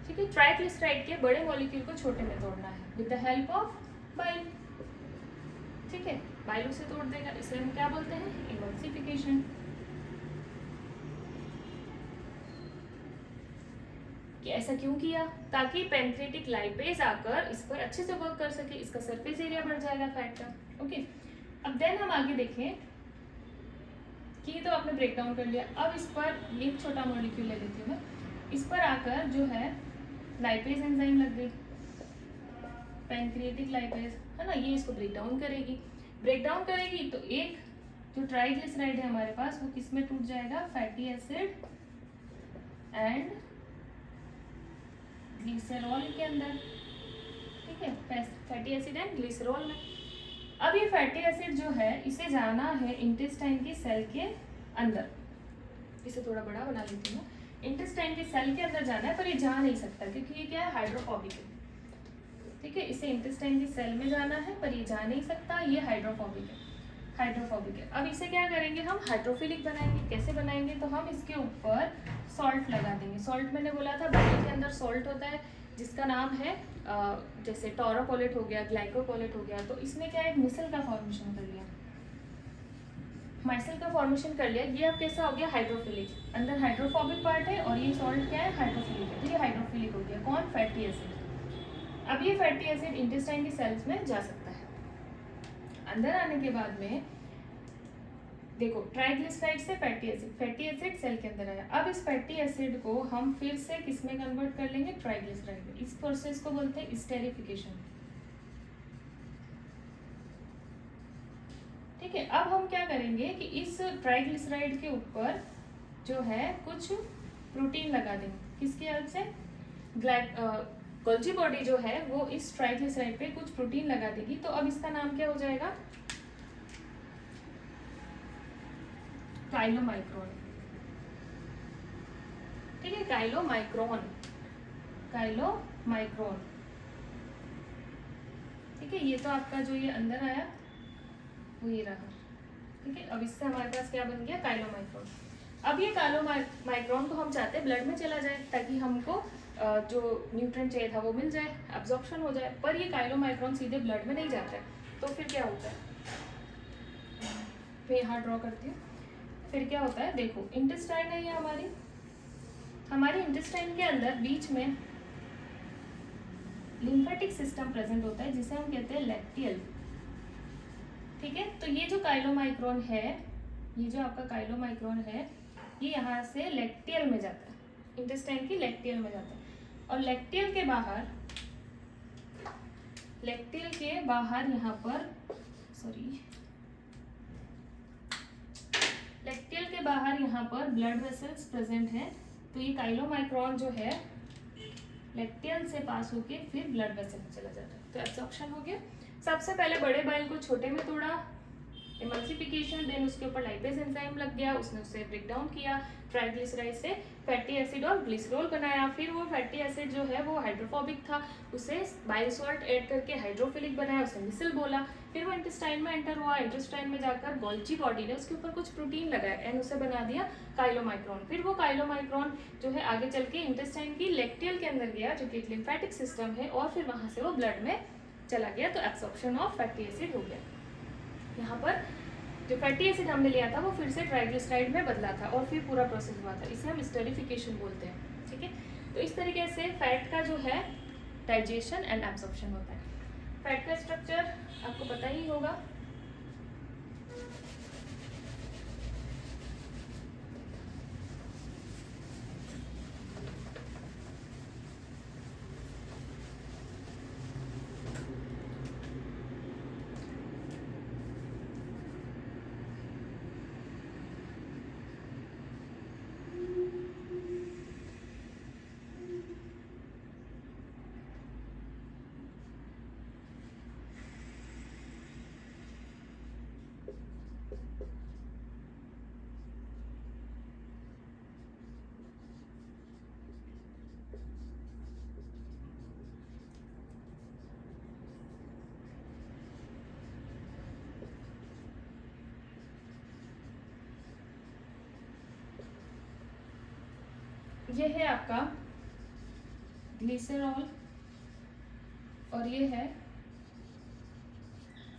ठीक है। ट्राइग्लिसराइड के बड़े मॉलिक्यूल को छोटे में तोड़ना है with the help of bile, ठीक है। बाइल उसे तोड़ देगा, इसे हम क्या बोलते हैं, इमल्सिफिकेशन। कि ऐसा क्यों किया, ताकि पैंक्रियाटिक लाइपेज आकर इस पर अच्छे से वर्क कर सके, इसका सरफेस एरिया बढ़ जाएगा फैट का। ओके, अब देन हम आगे देखें कि ये तो आपने ब्रेक डाउन कर लिया। अब इस पर एक छोटा मॉलिक्यूल ले लेती हूँ मैं, इस पर आकर जो है लाइपेज एंजाइम लग गई, पैंक्रियाटिक लाइपेज है ना, ये इसको ब्रेक डाउन करेगी। ब्रेक डाउन करेगी तो एक जो ट्राइग्लिसराइड है हमारे पास वो किस में टूट जाएगा, फैटी एसिड एंड ग्लिसरॉल के अंदर। ठीक है, फैटी एसिड एंड ग्लिसरॉल में। अब ये फैटी एसिड जो है इसे जाना है इंटेस्टाइन की सेल के अंदर, इसे थोड़ा बड़ा बना लेती हूँ। इंटेस्टाइन की सेल के अंदर जाना है, पर ये जा नहीं सकता क्योंकि ये क्या है, हाइड्रोफोबिक है। ठीक है, इसे इंटेस्टाइन की सेल में जाना है पर ये जा नहीं सकता, ये हाइड्रोफोबिक है, हाइड्रोफोबिक है। अब इसे क्या करेंगे हम, हाइड्रोफिलिक बनाएंगे। कैसे बनाएंगे, तो हम इसके ऊपर सॉल्ट लगा देंगे। सॉल्ट मैंने बोला था बॉडी के अंदर सॉल्ट होता है जिसका नाम है जैसे टोरोकोलेट हो गया, ग्लाइकोकोलेट हो गया, तो इसने क्या एक मिसल का फॉर्मेशन कर लिया, माइसल का फॉर्मेशन कर लिया। ये अब कैसा हो गया, हाइड्रोफिलिक, अंदर हाइड्रोफोबिक पार्ट है और ये सॉल्ट क्या है, हाइड्रोफिलिक है, तो ये हाइड्रोफिलिक हो गया। कौन, फैटी एसिड। अब ये फैटी एसिड इंटेस्टाइन की सेल्स में जा सकता है। अंदर आने के बाद में देखो, ट्राइग्लिसराइड से फैटी एसिड सेल के अंदर आया। अब इस फैटी एसिड को हम फिर से किस में कन्वर्ट कर लेंगे, ट्राइग्लिसराइड में। इस प्रोसेस को बोलते हैं स्टेरिफिकेशन। ठीक है, अब हम क्या करेंगे कि इस ट्राइग्लिसराइड के ऊपर जो है कुछ प्रोटीन लगा देंगे, किसकी हेल्प से, गोल्जी बॉडी जो है वो इस ट्राइग्लिसराइड पे कुछ प्रोटीन लगा देगी। तो अब इसका नाम क्या हो जाएगा, काइलोमाइक्रोन। ठीक है, काइलोमाइक्रोन, काइलोमाइक्रोन। ठीक है, ये तो आपका जो ये अंदर आया वो ये रहा। ठीक है, अब इससे हमारे पास क्या बन गया, काइलोमाइक्रोन। अब ये काइलोमाइक्रोन को हम चाहते हैं ब्लड में चला जाए ताकि हमको जो न्यूट्रिएंट चाहिए था वो मिल जाए, एब्जॉर्प्शन हो जाए। पर ये काइलोमाइक्रोन सीधे ब्लड में नहीं जाता है, तो फिर क्या होता है, मैं यहाँ ड्रॉ करती हूँ। फिर क्या होता है, देखो इंटेस्टाइन है ये हमारी इंटेस्टाइन के अंदर बीच में लिम्फेटिक सिस्टम प्रेजेंट होता है जिसे हम कहते हैं लैक्टियल। ठीक है, तो ये जो काइलोमाइक्रोन है, ये जो आपका काइलोमाइक्रोन है, ये यहाँ से लैक्टियल में जाता है, इंटेस्टाइन की लैक्टियल में जाता है। और लैक्टियल के बाहर यहाँ पर लैक्टियल के बाहर यहाँ पर ब्लड वेसल्स प्रेजेंट हैं। तो ये काइलोमाइक्रोन जो है लैक्टियल से पास होके फिर ब्लड वेसल में चला जाता है, तो एब्जॉर्प्शन हो गया। सबसे पहले बड़े बाइल को छोटे में तोड़ा, एमल्सिफिकेशन, देन उसके ऊपर लाइपेज एंजाइम लग गया, उसने उसे ब्रेक डाउन किया, ट्राइग्लिसराइड से फैटी एसिड और ग्लिसरॉल बनाया। फिर वो फैटी एसिड जो है वो हाइड्रोफोबिक था, उसे बाइल सॉल्ट ऐड करके हाइड्रोफिलिक बनाया, उसे मिसल बोला। फिर वो इंटेस्टाइन में एंटर हुआ, इंटेस्टाइन में जाकर गोल्जी बॉडी ने उसके ऊपर कुछ प्रोटीन लगाया एंड उसे बना दिया काइलोमाइक्रोन। फिर वो काइलोमाइक्रोन जो है आगे चल के इंटेस्टाइन की लैक्टियल के अंदर गया जो कि एक लिम्फेटिक सिस्टम है, और फिर वहाँ से वो ब्लड में चला गया, तो एब्सॉर्प्शन ऑफ फैटी एसिड हो गया। यहाँ पर जो फैटी एसिड हमने लिया था वो फिर से ट्राइग्लिसराइड में बदला था और फिर पूरा प्रोसेस हुआ था, इसे हम स्टेरिफिकेशन बोलते हैं। ठीक है, तो इस तरीके से फैट का जो है डाइजेशन एंड एब्सॉर्प्शन होता है। फैट का स्ट्रक्चर आपको पता ही होगा, ये है आपका ग्लिसरॉल और ये है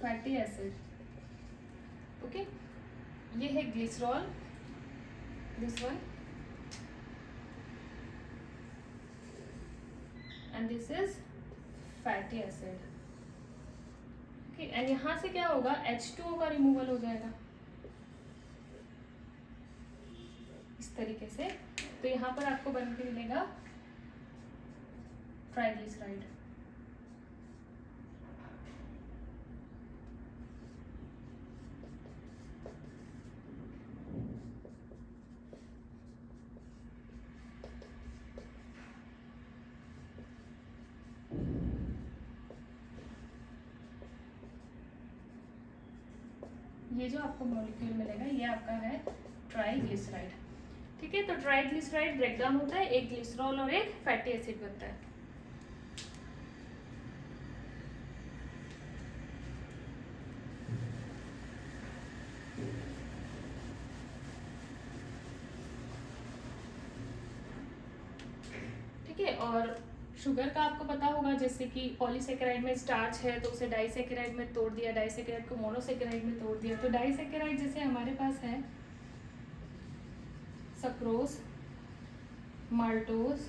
फैटी एसिड। ओके, ये है glycerol, this one, and this is fatty acid. Okay, and यहाँ से क्या होगा, H2O का रिमूवल हो जाएगा इस तरीके से। तो यहाँ पर आपको बन के मिलेगा ट्राइग्लिसराइड। ये जो आपको मॉलिक्यूल मिलेगा ये आपका है ट्राइग्लिसराइड। ठीक है, तो ट्राइग्लिसराइड ब्रेकडाउन होता है, एक ग्लिसरॉल और एक फैटी एसिड बनता है। ठीक है, और शुगर का आपको पता होगा, जैसे कि पॉलीसेकेराइड में स्टार्च है तो उसे डाइसेकेराइड में तोड़ दिया, डाइसेकेराइड को मोनोसेकेराइड में तोड़ दिया। तो डाइसेकेराइड जैसे हमारे पास है सक्रोज, माल्टोज,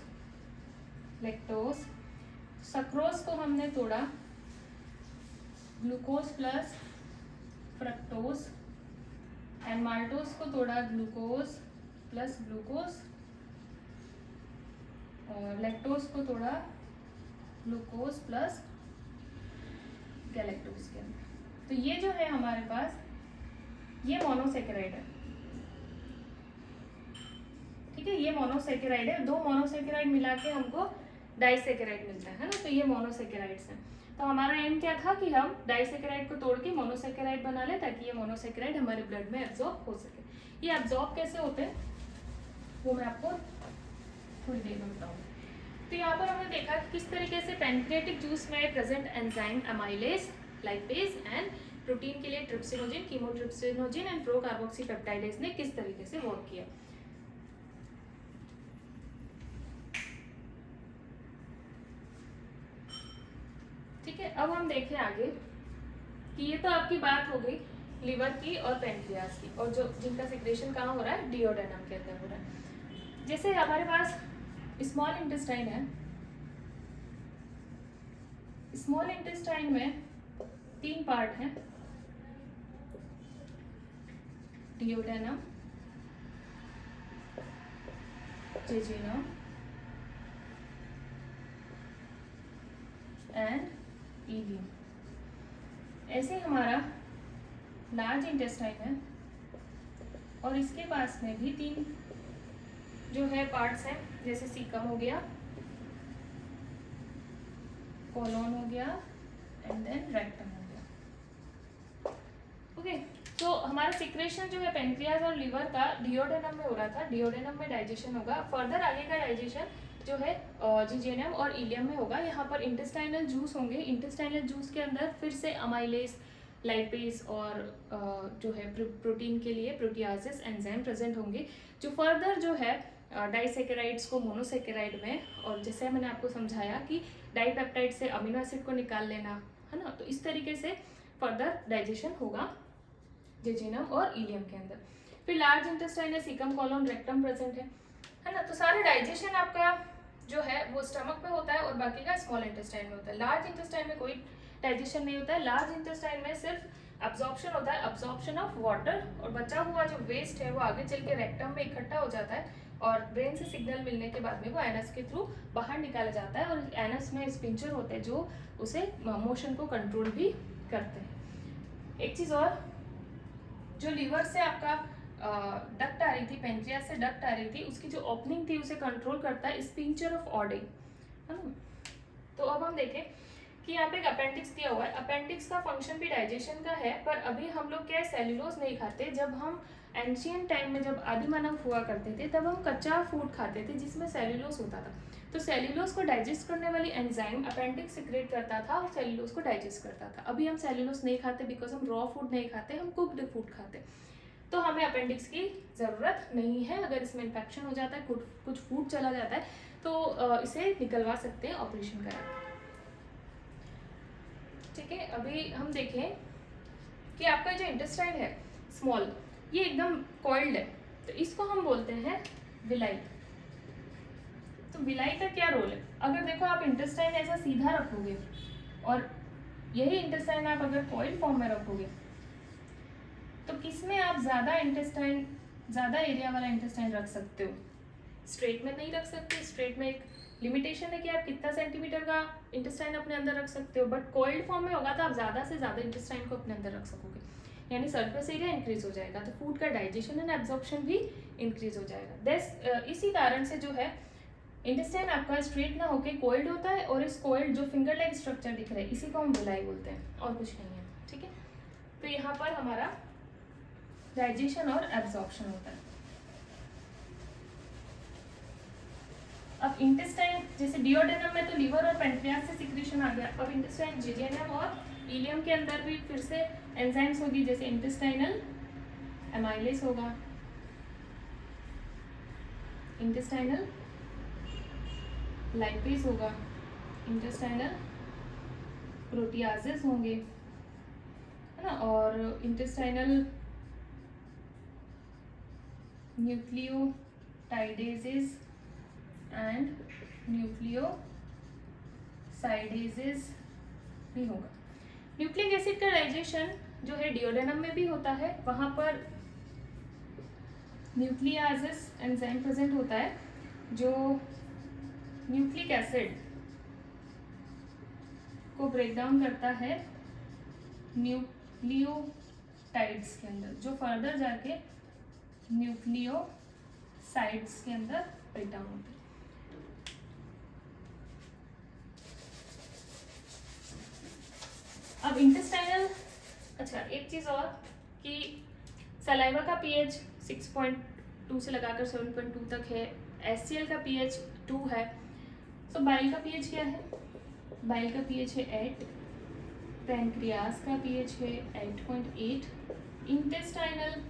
लैक्टोज। सक्रोज को हमने तोड़ा glucose plus fructose, and maltose को तोड़ा ग्लूकोज प्लस ग्लूकोज, और लैक्टोज को तोड़ा ग्लूकोज प्लस गैलेक्टोज के अंदर। तो ये जो है हमारे पास ये मोनोसेकेराइड है। ठीक है, ये मोनोसेकेराइड है, दो मोनोसेकेराइड मिला के हमको डाइसेकेराइड मिलता है ना। तो ये मोनोसेकेराइड्स हैं। तो हमारा एम क्या था कि हम डाइसेकेराइड को तोड़ के मोनोसेकेराइड बना ले, ताकि ये मोनोसेकेराइड हमारे ब्लड में एब्जॉर्ब हो सके। ये एब्जॉर्ब कैसे होते हैं वो मैं आपको थोड़ी देर में बताऊंगी। तो यहाँ पर हमने देखा कि किस तरीके से पैनक्रियाटिक जूस में present enzyme amylase, lipase and protein के लिए trypsinogen, chymotrypsinogen and procarboxypeptidase ने किस तरीके से वर्क किया। ठीक है, अब हम देखें आगे कि ये तो आपकी बात हो गई लिवर की और पैनक्रियाज की, और जो जिनका सिक्रेशन कहाँ हो रहा है, डिओडेनम के अंदर हो रहा है। जैसे हमारे पास स्मॉल इंटेस्टाइन है, स्मॉल इंटेस्टाइन में 3 पार्ट हैं, डिओडेनम, जेजुनम एंड इलियम। ऐसे हमारा लार्ज इंटेस्टाइन है, और इसके पास में भी 3 जो है पार्ट्स हैं, जैसे सीकम हो गया, कोलोन हो गया एंड देन रेक्टम हो गया। ओके, तो हमारा सिक्रेशन जो है पेनक्रियाज और लिवर का डिओडेनम में हो रहा था, डिओडेनम में डाइजेशन होगा। फर्दर आगे का डाइजेशन जो है जिजेनम और इलियम में होगा। यहाँ पर इंटेस्टाइनल जूस होंगे, इंटेस्टाइनल जूस के अंदर फिर से अमाइलेज, लाइपेज और जो है प्रोटीन के लिए प्रोटियाजेस एंजाइम प्रेजेंट होंगे, जो फर्दर जो है डाइसेकेराइड्स को मोनोसेकेराइड में, और जैसे मैंने आपको समझाया कि डाइपेप्टाइड से अमीनो एसिड को निकाल लेना है ना, तो इस तरीके से फर्दर डाइजेशन होगा जेजुनम और इलियम के अंदर। फिर लार्ज इंटेस्टाइन है, सीकम, कोलोन, रेक्टम प्रेजेंट है ना। तो सारा डाइजेशन आपका जो है वो स्टमक में होता है और बाकी का स्मॉल इंटेस्टाइन में होता है। लार्ज इंटेस्टाइन में कोई डाइजेशन नहीं होता है। लार्ज इंटेस्टाइन में सिर्फ अब्जॉर्प्शन होता है, अब्जॉर्प्शन ऑफ वाटर, और बचा हुआ जो वेस्ट है वो आगे चल के रेक्टम में इकट्ठा हो जाता है, और ब्रेन से सिग्नल मिलने के बाद में वो एनस के थ्रू बाहर निकाला जाता है, और एनस में स्पिंचर होते हैं जो उसे मोशन को कंट्रोल भी करते हैं। एक चीज़ और, जो लीवर से आपका डक्ट आ रही थी, पेनक्रियाज से डक्ट आ रही थी, उसकी जो ओपनिंग थी उसे कंट्रोल करता है स्पिंचर ऑफ ऑडे, है ना। तो अब हम देखें कि यहाँ पे एक अपेंडिक्स दिया हुआ है। अपेंडिक्स का फंक्शन भी डाइजेशन का है, पर अभी हम लोग क्या सेल्यूलोज नहीं खाते। जब हम एंशियंट टाइम में, जब आदि मानव हुआ करते थे, तब हम कच्चा फूड खाते थे जिसमें सेल्यूलोज होता था। तो सेल्यूलोज को डाइजेस्ट करने वाली एंजाइम अपेंडिक्स सिक्रेट करता था और सेल्यूलोज को डाइजेस्ट करता था। अभी हम सेल्यूलोज नहीं खाते बिकॉज हम रॉ फूड नहीं खाते, हम कुक्ड फूड खाते, तो हमें अपेंडिक्स की ज़रूरत नहीं है। अगर इसमें इन्फेक्शन हो जाता है, कुछ फूड चला जाता है, तो इसे निकलवा सकते हैं ऑपरेशन करा। ठीक है, अभी हम देखें कि आपका जो इंटेस्टाइन है स्मॉल, ये एकदम कॉइल्ड है, तो इसको हम बोलते हैं विलाई। तो विलाई का क्या रोल है? अगर देखो आप इंटेस्टाइन ऐसा सीधा रखोगे और यही इंटेस्टाइन आप अगर कॉइल फॉर्म में रखोगे तो किसमें आप ज़्यादा एरिया वाला इंटेस्टाइन रख सकते हो? स्ट्रेट में नहीं रख सकते। स्ट्रेट में एक लिमिटेशन है कि आप कितना सेंटीमीटर का इंटेस्टाइन अपने अंदर रख सकते हो, बट कॉइल्ड फॉर्म में होगा तो आप ज़्यादा से ज़्यादा इंटेस्टाइन को अपने अंदर रख सकोगे, यानी सरफेस एरिया इंक्रीज हो जाएगा, तो फूड का डाइजेशन एंड एब्जॉर्प्शन भी इंक्रीज हो जाएगा। इसी कारण से जो है इंटेस्टाइन आपका स्ट्रेट ना होके कॉइल्ड होता है, और इस कॉइल्ड जो फिंगर लाइक स्ट्रक्चर दिख रहा है इसी को हम विलाई बोलते हैं, और कुछ नहीं है। ठीक है, तो यहाँ पर हमारा डाइजेशन और एब्जॉर्प्शन होता है। अब इंटेस्टाइन जैसे डिओडेनम में तो लीवर और पेंक्रियास से सिक्रीशन आ गया, अब इंटेस्टाइन जेजेनम और इलियम के अंदर भी फिर से एंजाइम्स होगी, जैसे इंटेस्टाइनल एमाइलेस होगा, इंटेस्टाइनल लाइपेज होगा, इंटेस्टाइनल प्रोटियाजेस होंगे, है ना, और इंटेस्टाइनल न्यूक्लियोटाइडेजेस एंड न्यूक्लियोसाइडेजेस भी होगा। न्यूक्लिक एसिड का डाइजेशन जो है डिओडेनम में भी होता है, वहाँ पर न्यूक्लियाजेस एंजाइम प्रेजेंट होता है जो न्यूक्लिक एसिड को ब्रेक डाउन करता है न्यूक्लियोटाइड्स के अंदर, जो फर्दर जाके न्यूक्लियोसाइड्स के अंदर ब्रेक डाउन होते हैं। अब इंटेस्टाइनल, अच्छा एक चीज और कि सलाइवा का पीएच 6.2 से लगाकर 7.2 तक है, एचसीएल का पीएच 2 है, तो बाइल का पीएच क्या है? बाइल का पीएच है 8, पैनक्रियास का पीएच है 8.8, इंटेस्टाइनल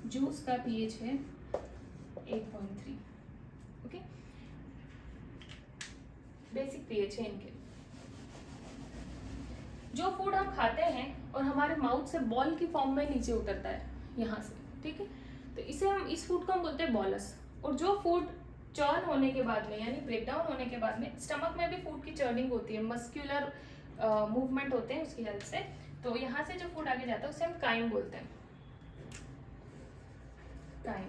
जूस का पीएच है 8.3। ओके, बेसिक पीएच है इनके। जो फूड हम खाते हैं और हमारे माउथ से बॉल की फॉर्म में नीचे उतरता है यहाँ से, ठीक है, तो इसे हम, इस फूड को हम बोलते हैं बॉलस। और जो फूड चर्न होने के बाद में, यानी ब्रेक डाउन होने के बाद में, स्टमक में भी फूड की चर्निंग होती है, मस्क्यूलर मूवमेंट होते हैं उसकी हेल्प से, तो यहाँ से जो फूड आगे जाता है उसे हम काइम बोलते हैं, काइम।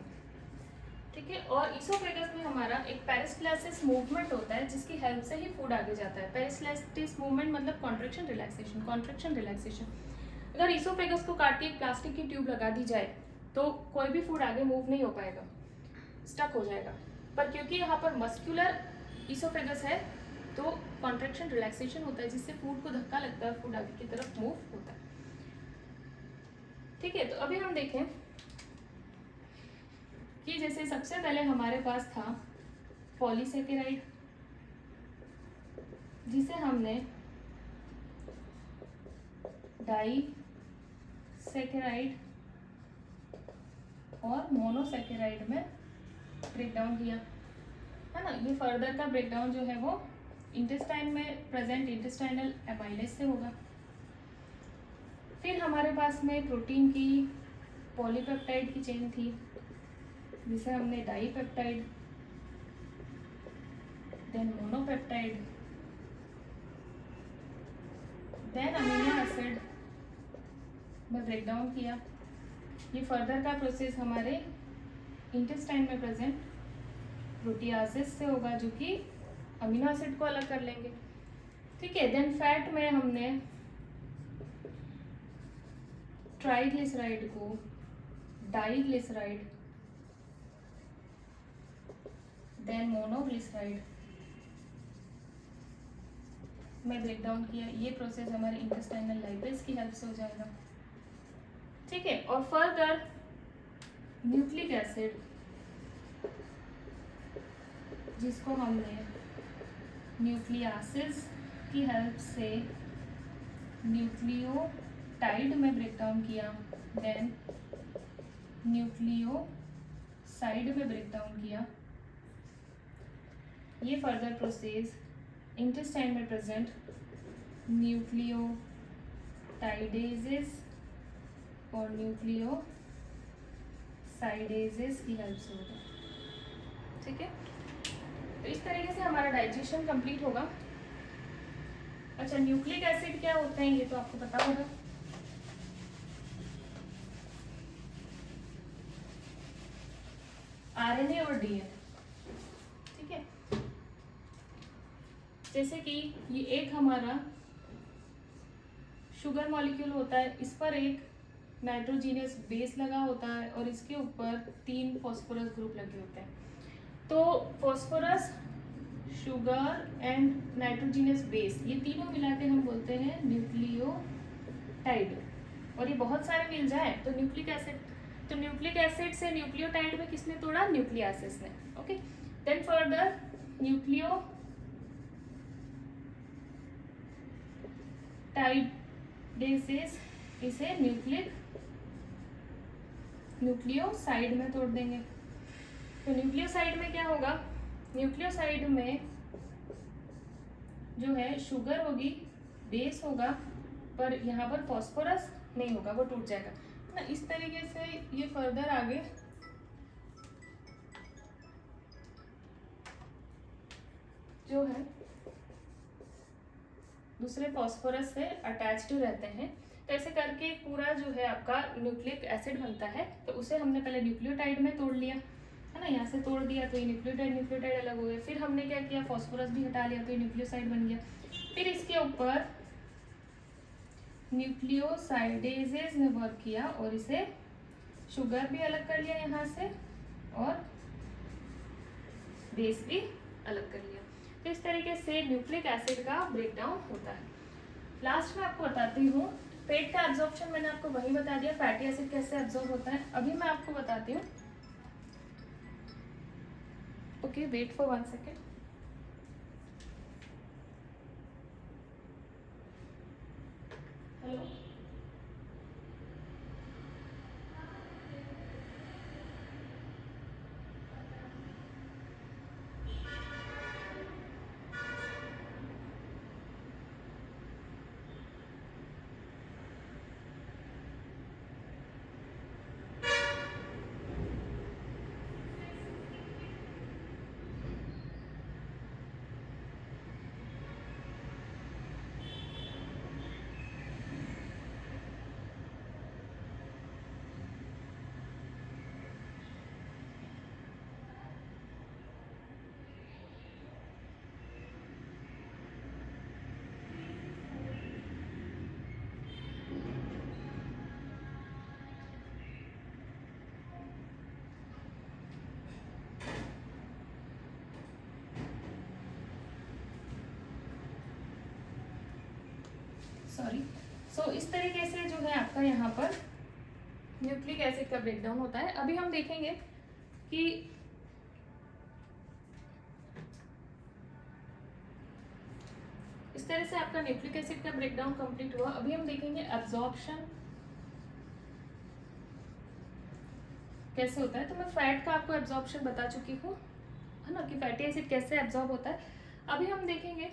ठीक है, और इसोफेगस में हमारा एक पेरिस्टलासिस मूवमेंट होता है जिसकी हेल्प से ही फूड आगे जाता है। पेरिस्टलासिस मूवमेंट मतलब कॉन्ट्रैक्शन रिलैक्सेशन, कॉन्ट्रैक्शन रिलैक्सेशन। अगर इसोफेगस को काट के एक प्लास्टिक की ट्यूब लगा दी जाए तो कोई भी फूड आगे मूव नहीं हो पाएगा, स्टक हो जाएगा, पर क्योंकि यहाँ पर मस्क्यूलर इसोफेगस है तो कॉन्ट्रैक्शन रिलैक्सेशन होता है जिससे फूड को धक्का लगता है, फूड आगे की तरफ मूव होता है। ठीक है, तो अभी हम देखें कि जैसे सबसे पहले हमारे पास था पॉलीसेकेराइड, जिसे हमने डाइसेकेराइड और मोनोसेकेराइड में ब्रेक डाउन किया, है ना। ये फर्दर का ब्रेक डाउन जो है वो इंटेस्टाइन में प्रेजेंट इंटेस्टाइनल एमाइलेस से होगा। फिर हमारे पास में प्रोटीन की पॉलीपेप्टाइड की चेन थी जिसे हमने dipeptide, then monopeptide, then amino acid में ब्रेक डाउन किया। ये फर्दर का प्रोसेस हमारे इंटेस्टाइन में प्रेजेंट प्रोटियासिस से होगा जो कि अमीनो एसिड को अलग कर लेंगे। ठीक है, देन फैट में हमने ट्राइग्लिसराइड को डाईग्लिसराइड, देन मोनोग्लिसराइड में ब्रेक डाउन किया। ये प्रोसेस हमारे इंटेस्टाइनल लाइपेज की हेल्प से हो जाएगा। ठीक है, और फर्दर न्यूक्लिक एसिड जिसको हमने न्यूक्लियासिस की हेल्प से न्यूक्लियोटाइड में ब्रेक डाउन किया, देन न्यूक्लियोसाइड में ब्रेक डाउन किया। ये फर्दर प्रोसेस इंटेस्टाइन में प्रेजेंट न्यूक्लियोटाइडेजेस और न्यूक्लियोसाइडेजेस की हेल्प से होगा। ठीक है। तो इस तरीके से हमारा डाइजेशन कंप्लीट होगा। अच्छा, न्यूक्लिक एसिड क्या होते हैं ये तो आपको पता होगा। आरएनए और डीएनए, ठीक है। जैसे कि ये एक हमारा शुगर मॉलिक्यूल होता है, इस पर एक नाइट्रोजीनियस बेस लगा होता है और इसके ऊपर 3 फॉस्फोरस ग्रुप लगे होते हैं। तो phosphorus, sugar and nitrogenous base, ये तीनों मिला के हम बोलते हैं न्यूक्लियोटाइड। और ये बहुत सारे मिल जाए तो न्यूक्लिक एसिड। तो न्यूक्लिक एसिड से न्यूक्लियोटाइड में किसने तोड़ा? न्यूक्लियासिस ने। ओके, देन फर्दर न्यूक्लियोटाइडेसिस इसे न्यूक्लियोसाइड में तोड़ देंगे। तो न्यूक्लियोसाइड में क्या होगा? न्यूक्लियोसाइड में जो है शुगर होगी, बेस होगा, पर यहाँ पर फॉस्फोरस नहीं होगा, वो टूट जाएगा ना। इस तरीके से ये फर्दर आगे जो है दूसरे फॉस्फोरस से अटैच्ड रहते हैं। तो ऐसे करके पूरा जो है आपका न्यूक्लिक एसिड बनता है। तो उसे हमने पहले न्यूक्लियोटाइड में तोड़ लिया है ना, यहाँ से तोड़ दिया तो ये न्यूक्लियोटाइड अलग हो गया। फिर हमने क्या किया? फॉस्फोरस भी हटा लिया तो ये न्यूक्लियोसाइड बन गया। फिर इसके ऊपर न्यूक्लियोसाइडेजेस ने वर्क किया और इसे शुगर भी अलग कर लिया यहाँ से और बेस भी अलग कर लिया। तो इस तरीके से न्यूक्लिक एसिड का ब्रेकडाउन होता है। लास्ट में आपको बताती हूँ फैट का एब्जॉर्प्शन, मैंने आपको वही बता दिया फैटी एसिड कैसे एब्जॉर्ब होता है। अभी मैं आपको बताती हूँ। Okay, wait for 1 second. Hello, sorry. So इस तरीके से जो है आपका यहाँ पर न्यूक्लिक एसिड का ब्रेकडाउन होता है। अभी हम देखेंगे कि इस तरह से आपका न्यूक्लिक एसिड का ब्रेकडाउन कंप्लीट हुआ। अभी हम देखेंगे एब्जॉर्प्शन कैसे होता है। तो मैं फैट का आपको एब्जॉर्प्शन बता चुकी हूँ, है ना, कि फैटी एसिड कैसे एब्जॉर्ब होता है। अभी हम देखेंगे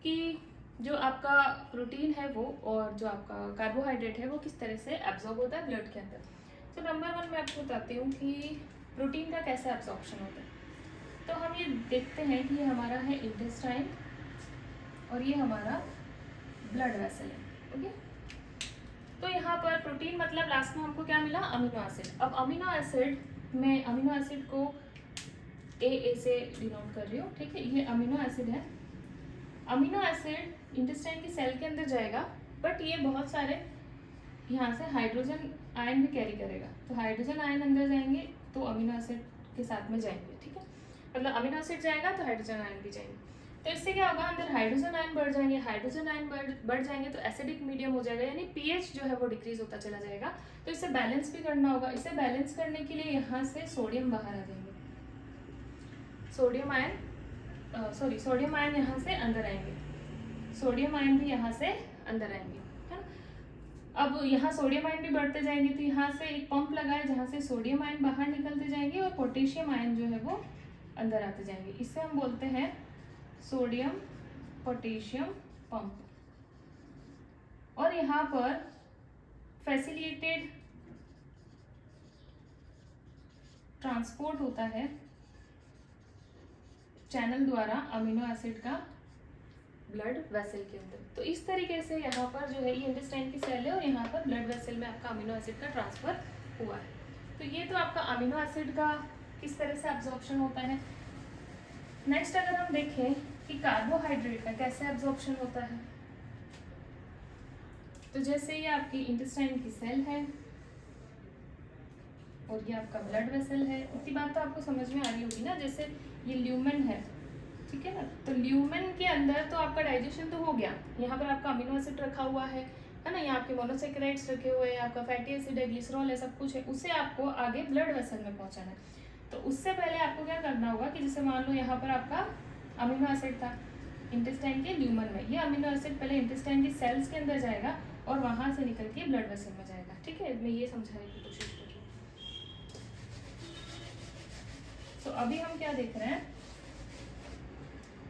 कि जो आपका प्रोटीन है वो और जो आपका कार्बोहाइड्रेट है वो किस तरह से एब्जॉर्ब होता है ब्लड के अंदर। तो नंबर 1 मैं आपको बताती हूँ कि प्रोटीन का कैसे एब्जॉर्प्शन होता है। तो हम ये देखते हैं कि ये हमारा है इंटेस्टाइन और ये हमारा ब्लड वेसल है। ओके, तो यहाँ पर प्रोटीन मतलब लास्ट में हमको क्या मिला? Amino acid. अब अमीनो एसिड, मैं अमीनो एसिड को ए से डिनोट कर रही हूँ, ठीक है। ये अमीनो एसिड है। अमीनो एसिड इंटेस्टाइन की सेल के अंदर जाएगा, बट ये बहुत सारे यहाँ से हाइड्रोजन आयन भी कैरी करेगा। तो हाइड्रोजन आयन अंदर जाएंगे तो अमीनो एसिड के साथ में जाएंगे, ठीक है। मतलब अमीनो एसिड जाएगा तो हाइड्रोजन आयन भी जाएंगे। तो इससे क्या होगा? अंदर हाइड्रोजन आयन बढ़ जाएंगे, हाइड्रोजन आयन बढ़ जाएंगे तो एसिडिक मीडियम हो जाएगा, यानी पीएच जो है वो डिक्रीज होता चला जाएगा। तो इसे बैलेंस भी करना होगा। इसे बैलेंस करने के लिए यहाँ से सोडियम बाहर आ जाएंगे, सोडियम आयन यहाँ से अंदर आएंगे, सोडियम आयन भी यहाँ से अंदर आएंगे, है ना। अब यहाँ सोडियम आयन भी बढ़ते जाएंगे तो यहाँ से एक पंप लगा है जहाँ से सोडियम आयन बाहर निकलते जाएंगे और पोटेशियम आयन जो है वो अंदर आते जाएंगे। इसे हम बोलते हैं सोडियम पोटेशियम पंप। और यहाँ पर फैसिलिटेटेड ट्रांसपोर्ट होता है चैनल द्वारा अमीनो एसिड का ब्लड वेसल के अंदर। तो इस तरीके से यहाँ पर जो है ये इंटेस्टाइन की सेल है और यहाँ पर ब्लड वेसल में आपका अमीनो एसिड का ट्रांसफर हुआ है। तो ये तो आपका अमीनो एसिड का किस तरह से एब्जॉर्प्शन होता है। नेक्स्ट अगर हम देखें कि कार्बोहाइड्रेट का कैसे एब्जॉर्प्शन होता है, तो जैसे ये आपकी इंटेस्टाइन की सेल है और ये आपका ब्लड वेसल है, उतनी बात तो आपको समझ में आ रही होगी ना। जैसे ये ल्यूमेन है, ठीक है ना, तो ल्यूमेन के अंदर तो आपका डाइजेशन तो हो गया, यहाँ पर आपका अमीनो एसिड रखा हुआ है ना, यहाँ आपके मोनोसेक्राइड्स रखे हुए हैं, आपका फैटी एसिड है, ग्लिसरॉल है, सब कुछ है, उसे आपको आगे ब्लड वेसल में पहुंचाना है। तो उससे पहले आपको क्या करना होगा कि जैसे मान लो यहाँ पर आपका अमीनो एसिड था इंटेस्टाइन के ल्यूमन में, ये अमीनो एसिड पहले इंटेस्टाइन की सेल्स के अंदर जाएगा और वहां से निकल के ब्लड वेसल में जाएगा। ठीक है, मैं ये समझाने की कोशिश कर रही हूँ। तो अभी हम क्या देख रहे हैं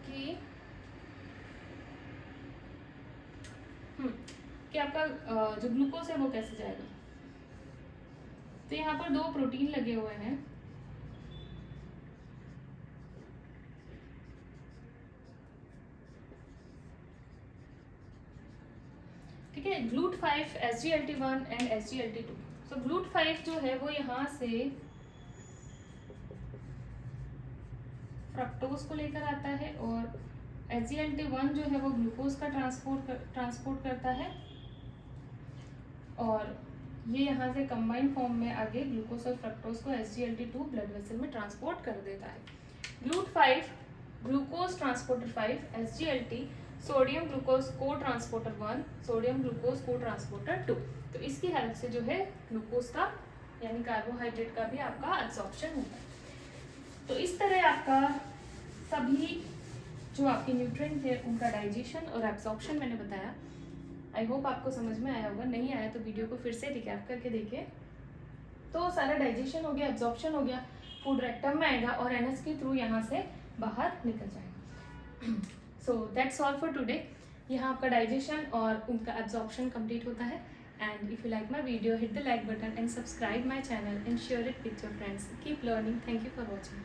कि आपका जो ग्लूकोज है वो कैसे जाएगा। तो यहाँ पर दो प्रोटीन लगे हुए हैं, ठीक है, GLUT5, SGLT1 and SGLT2। So GLUT5 जो है वो यहाँ से फ्रक्टोज को लेकर आता है और SGLT1 जो है वो ग्लूकोज का ट्रांसपोर्ट करता है और ये यहाँ से कंबाइंड फॉर्म में आगे ग्लूकोज और फ्रक्टोज को SGLT2 ब्लड वेसल में ट्रांसपोर्ट कर देता है। GLUT5 glucose transporter 5, SGLT sodium glucose को ट्रांसपोर्टर 1, सोडियम ग्लूकोज को ट्रांसपोर्टर 2। तो इसकी हेल्प से जो है ग्लूकोज का यानी कार्बोहाइड्रेट का भी आपका एब्जॉर्प्शन होता है। तो इस तरह आपका सभी जो आपके न्यूट्रिएंट थे उनका डाइजेशन और एब्जॉर्प्शन मैंने बताया। आई होप आपको समझ में आया होगा, नहीं आया तो वीडियो को फिर से रिकैप करके देखिए। तो सारा डाइजेशन हो गया, एब्जॉर्प्शन हो गया, फूड रेक्टम में आएगा और एनएस के थ्रू यहाँ से बाहर निकल जाएगा। So that's all for today. यहाँ आपका डाइजेशन और उनका एब्जॉर्प्शन कंप्लीट होता है। And if you like my video, hit the like button and subscribe my channel and share it with your friends. Keep learning. Thank you for watching.